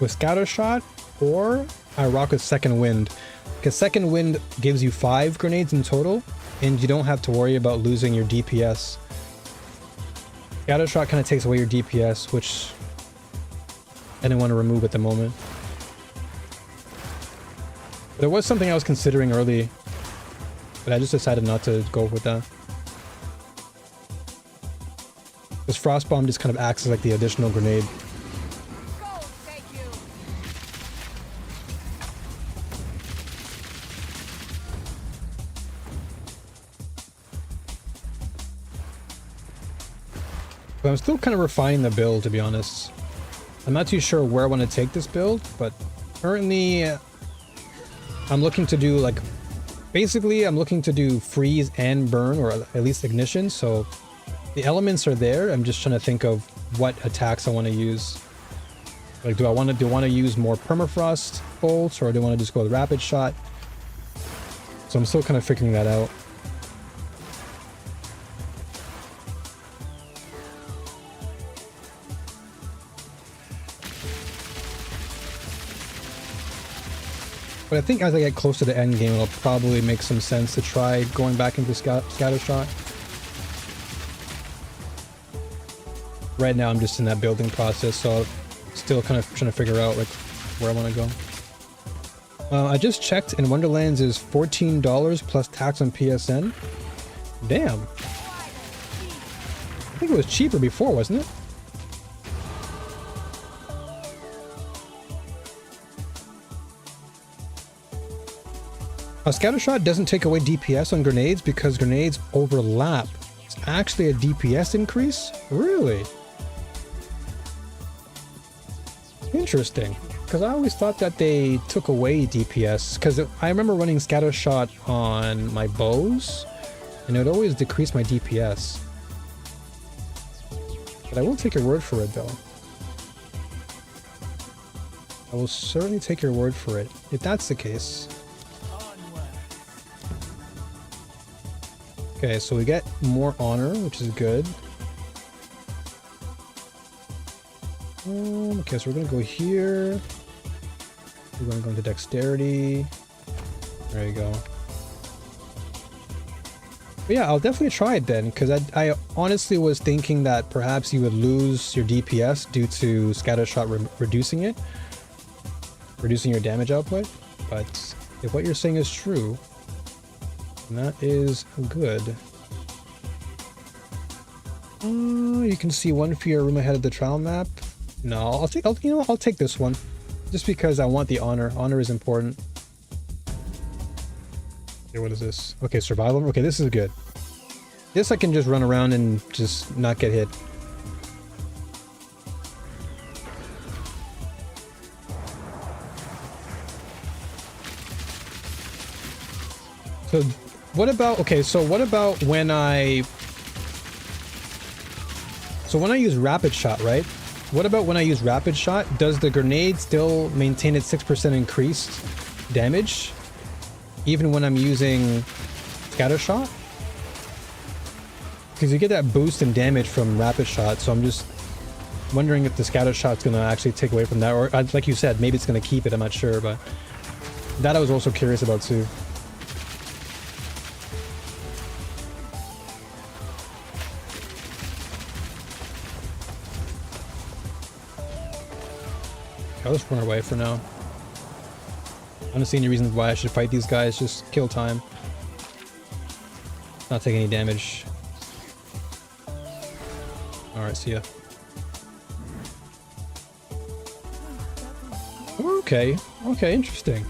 scatter shot, or I rock with second wind, because second wind gives you 5 grenades in total and you don't have to worry about losing your DPS. Scatter shot kind of takes away your DPS, which I didn't want to remove at the moment. There was something I was considering early, but I just decided not to go with that. This frost bomb just kind of acts as like the additional grenade. But I'm still kind of refining the build, to be honest. I'm not too sure where I want to take this build, but currently I'm looking to do like, basically I'm looking to do freeze and burn, or at least ignition. So the elements are there. I'm just trying to think of what attacks I want to use. Like, do I want to use more permafrost bolts, or do I want to just go with rapid shot? So I'm still kind of figuring that out. But I think as I get close to the end game, it'll probably make some sense to try going back into scatter shot. Right now I'm just in that building process, so still kind of trying to figure out like where I want to go. I just checked, and Wonderlands is $14 plus tax on PSN. Damn. I think it was cheaper before, wasn't it? A scatter shot doesn't take away DPS on grenades because grenades overlap. It's actually a DPS increase? Really? Interesting. Because I always thought that they took away DPS. Because I remember running scatter shot on my bows, and it would always decrease my DPS. But I will take your word for it, though. I will certainly take your word for it, if that's the case. Okay, so we get more honor, which is good. Okay, so we're gonna go here. We're gonna go into dexterity. There you go. But yeah, I'll definitely try it then, because I honestly was thinking that perhaps you would lose your DPS due to scattershot reducing it. Reducing your damage output. But if what you're saying is true, then that is good. You can see one fear room ahead of the trial map. No, I'll take this one. Just because I want the honor. Honor is important. Okay, what is this? Okay, survival. Okay, this is good. This I can just run around and just not get hit. So what about, okay, so what about when I use rapid shot, right? What about when I use rapid shot? Does the grenade still maintain its 6% increased damage even when I'm using scatter shot? Because you get that boost in damage from rapid shot, so I'm just wondering if the scatter shot's gonna actually take away from that, or like you said, maybe it's gonna keep it, I'm not sure, but that I was also curious about too. I'll just run away for now. I don't see any reasons why I should fight these guys, just kill time. Not take any damage. Alright, see ya. Okay, okay, interesting.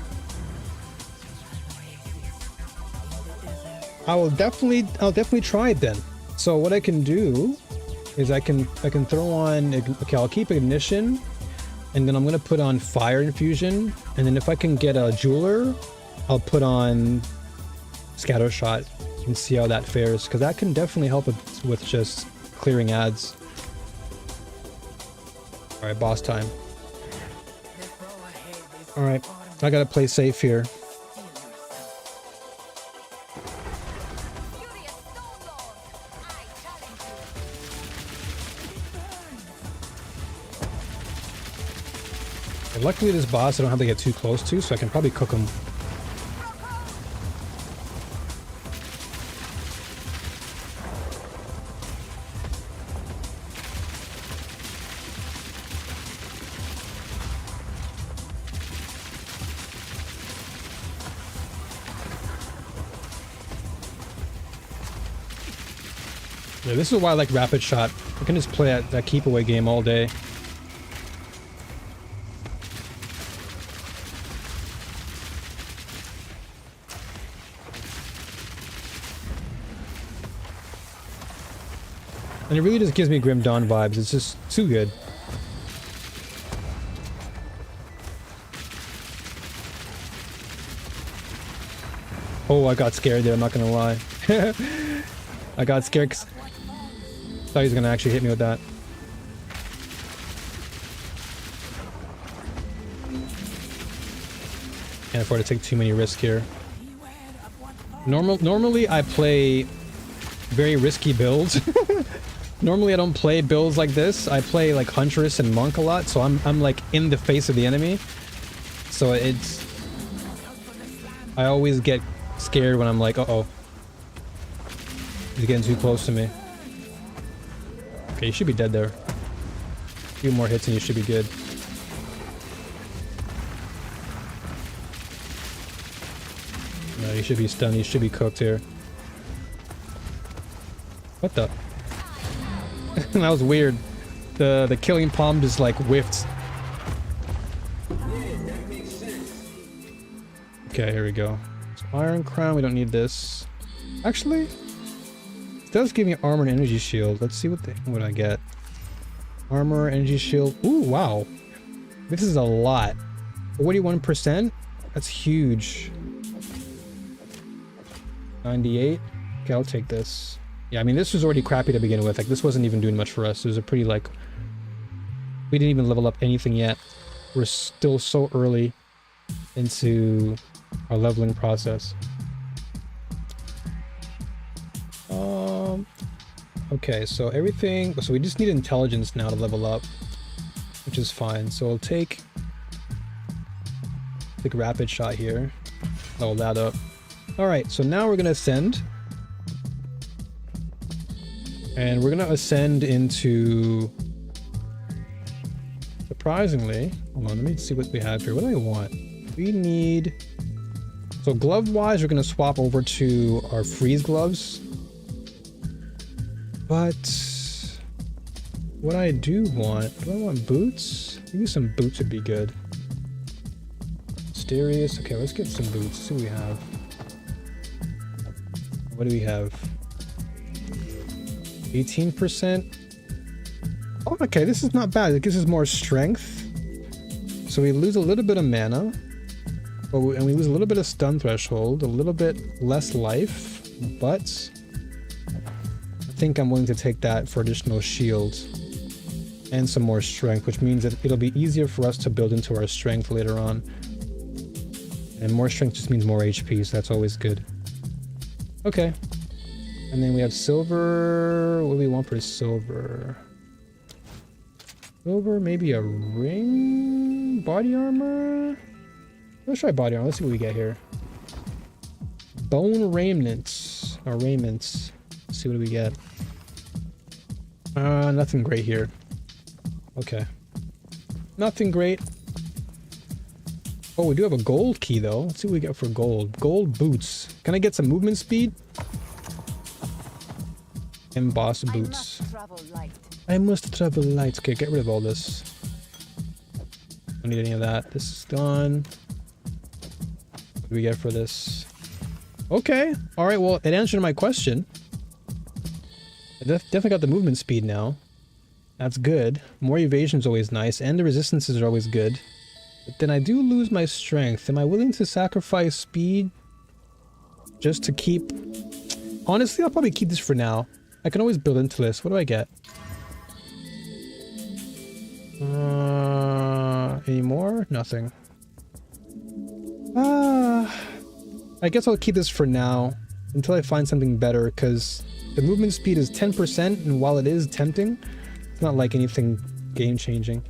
I'll definitely try it then. So what I can do is I can throw on, okay, I'll keep ignition. And then I'm going to put on fire infusion. And then if I can get a jeweler, I'll put on scatter shot and see how that fares. Because that can definitely help with just clearing ads. Alright, boss time. Alright, I gotta play safe here. Luckily this boss I don't have to get too close to, so I can probably cook him. Yeah, this is why I like rapid shot. I can just play that keep away game all day. And it really just gives me Grim Dawn vibes. It's just too good. Oh, I got scared there, I'm not gonna lie. I got scared because I thought he was gonna actually hit me with that. Can't afford to take too many risks here. Normally I play very risky builds. Normally I don't play builds like this. I play like Huntress and Monk a lot, so I'm like in the face of the enemy. So it's... I always get scared when I'm like, uh-oh. He's getting too close to me. Okay, you should be dead there. A few more hits and you should be good. No, you should be stunned. You should be cooked here. What the? That was weird. The killing palm just like whiffed. Okay, here we go. Iron Crown, we don't need this. Actually, it does give me armor and energy shield. Let's see what I get. Armor, energy shield. Ooh, wow. This is a lot. 41%? That's huge. 98? Okay, I'll take this. Yeah, I mean, this was already crappy to begin with. Like, this wasn't even doing much for us. It was a pretty, like... We didn't even level up anything yet. We're still so early into our leveling process. Okay, so everything... So we just need intelligence now to level up, which is fine. So I'll take rapid shot here. Level that up. Alright, so now we're gonna ascend. And we're gonna ascend into... Surprisingly... Hold on, let me see what we have here. What do I want? We need... So glove-wise, we're gonna swap over to our freeze gloves. But... What I do want... Do I want boots? Maybe some boots would be good. Mysterious. Okay, let's get some boots. See what we have. What do we have? 18%. Oh, okay, this is not bad. It gives us more strength. So we lose a little bit of mana. And we lose a little bit of stun threshold. A little bit less life. But... I think I'm willing to take that for additional shield. And some more strength, which means that it'll be easier for us to build into our strength later on. And more strength just means more HP, so that's always good. Okay. And then we have silver. What do we want for silver? Silver, maybe a ring? Body armor? Let's try body armor. Let's see what we get here. Bone raiments. Or raiments. Let's see what we get. Nothing great here. Okay. Nothing great. Oh, we do have a gold key though. Let's see what we get for gold. Gold boots. Can I get some movement speed? Embossed boots. I must travel light. Okay, get rid of all this. Don't need any of that. This is done. What do we get for this? Okay. Alright, well, it answered my question. I definitely got the movement speed now. That's good. More evasion is always nice, and the resistances are always good. But then I do lose my strength. Am I willing to sacrifice speed just to keep... Honestly, I'll probably keep this for now. I can always build into this. What do I get? Any more? Nothing. I guess I'll keep this for now until I find something better, because the movement speed is 10%, and while it is tempting, it's not like anything game-changing.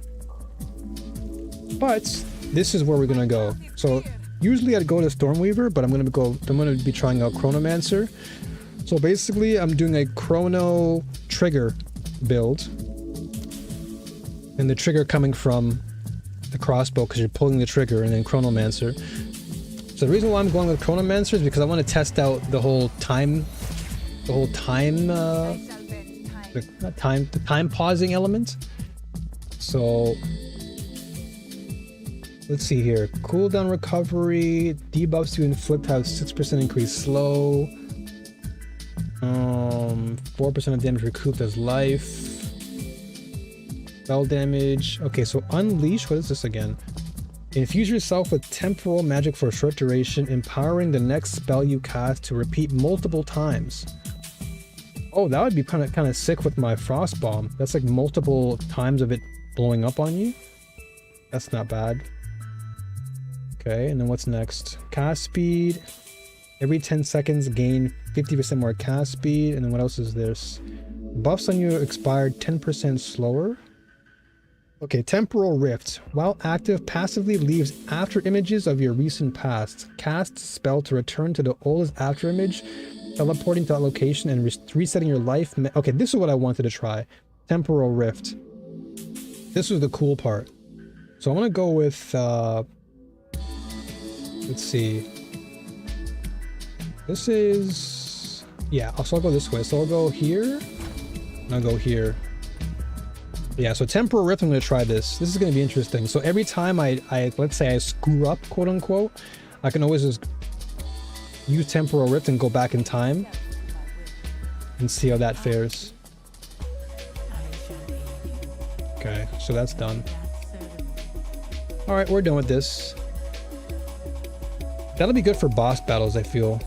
But this is where we're gonna go. So usually I'd go to Stormweaver, but I'm gonna be trying out Chronomancer. So basically I'm doing a Chrono trigger build. And the trigger coming from the crossbow, because you're pulling the trigger, and then Chronomancer. So the reason why I'm going with Chronomancer is because I want to test out the whole time pausing element. So let's see here. Cooldown recovery, debuffs to inflict have 6% increase slow. 4% of damage recouped as life. Spell damage. Okay, so unleash. What is this again? Infuse yourself with temporal magic for a short duration, empowering the next spell you cast to repeat multiple times. Oh, that would be kind of sick with my frost bomb. That's like multiple times of it blowing up on you. That's not bad. Okay, and then what's next? Cast speed. Every 10 seconds gain 50% more cast speed. And then what else is this? Buffs on you expired 10% slower. Okay, Temporal Rift. While active, passively leaves after images of your recent past. Cast spell to return to the oldest after image, teleporting to that location and resetting your life. Okay, this is what I wanted to try. Temporal Rift. This was the cool part. So I'm gonna go with, let's see. This is, yeah, so I'll go this way. So I'll go here, and I'll go here. Yeah, so Temporal Rift, I'm going to try this. This is going to be interesting. So every time I let's say I screw up, quote unquote, I can always just use Temporal Rift and go back in time and see how that fares. Okay, so that's done. All right, we're done with this. That'll be good for boss battles, I feel.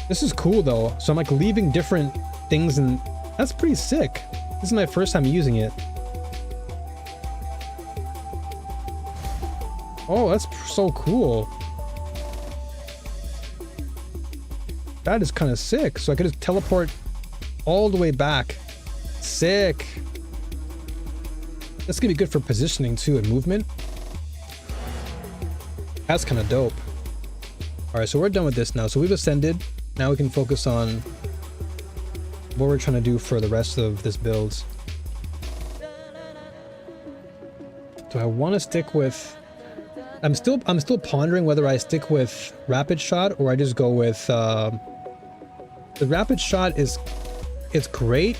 This is cool though. So I'm like leaving different things, and that's pretty sick. This is my first time using it. Oh, that's so cool. That is kind of sick. So I could just teleport all the way back. Sick. That's gonna be good for positioning too and movement. That's kind of dope. All right, so we're done with this now. So we've ascended. Now we can focus on what we're trying to do for the rest of this build. Do I want to stick with... I'm still pondering whether I stick with Rapid Shot or I just go with... The Rapid Shot is... It's great.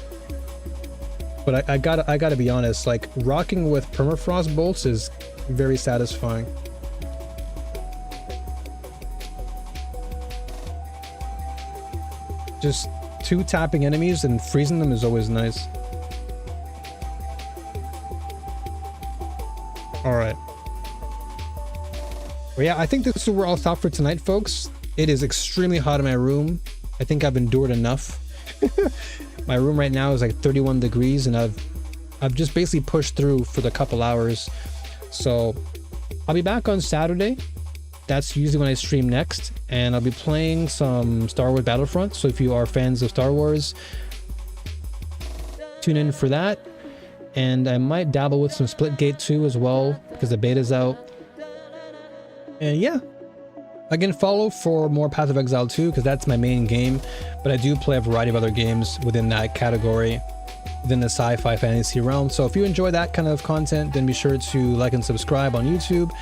But I gotta be honest, like rocking with Permafrost bolts is very satisfying. Just 2 tapping enemies and freezing them is always nice. Alright. Well, yeah, I think this is where I'll stop for tonight, folks. It is extremely hot in my room. I think I've endured enough. My room right now is like 31 degrees and I've just basically pushed through for the couple hours. So I'll be back on Saturday. That's usually when I stream next, and I'll be playing some Star Wars Battlefront. So if you are fans of Star Wars, tune in for that. And I might dabble with some Splitgate 2 as well, because the beta's out. And yeah, again, follow for more Path of Exile 2, because that's my main game. But I do play a variety of other games within that category, within the sci-fi fantasy realm. So if you enjoy that kind of content, then be sure to like and subscribe on YouTube.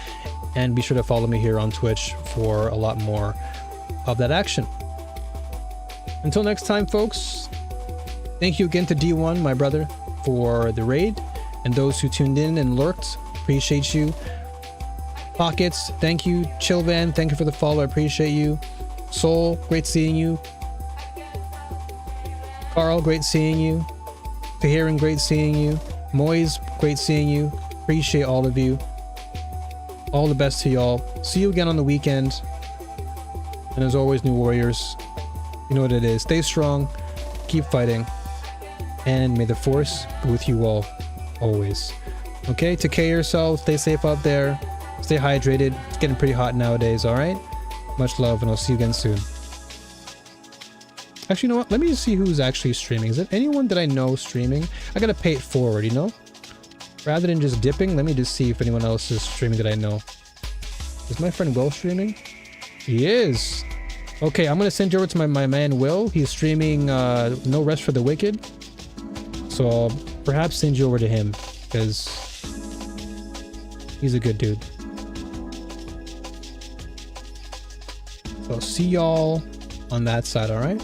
And be sure to follow me here on Twitch for a lot more of that action. Until next time, folks, thank you again to D1, my brother, for the raid. And those who tuned in and lurked, appreciate you. Pockets, thank you. Chillvan, thank you for the follow, I appreciate you. Soul, great seeing you. Carl, great seeing you. Tahiran, great seeing you. Moise, great seeing you. Appreciate all of you. All the best to y'all. See you again on the weekend. And as always, New Warriors, you know what it is. Stay strong, keep fighting, and may the Force be with you all, always. Okay, take care of yourselves, stay safe out there, stay hydrated. It's getting pretty hot nowadays, alright? Much love, and I'll see you again soon. Actually, you know what? Let me just see who's actually streaming. Is it anyone that I know streaming? I gotta pay it forward, you know? Rather than just dipping, let me just see if anyone else is streaming that I know. Is my friend Will streaming? He is. Okay, I'm gonna send you over to my man Will. He's streaming No Rest for the Wicked. So I'll perhaps send you over to him, because he's a good dude. So I'll see y'all on that side, alright?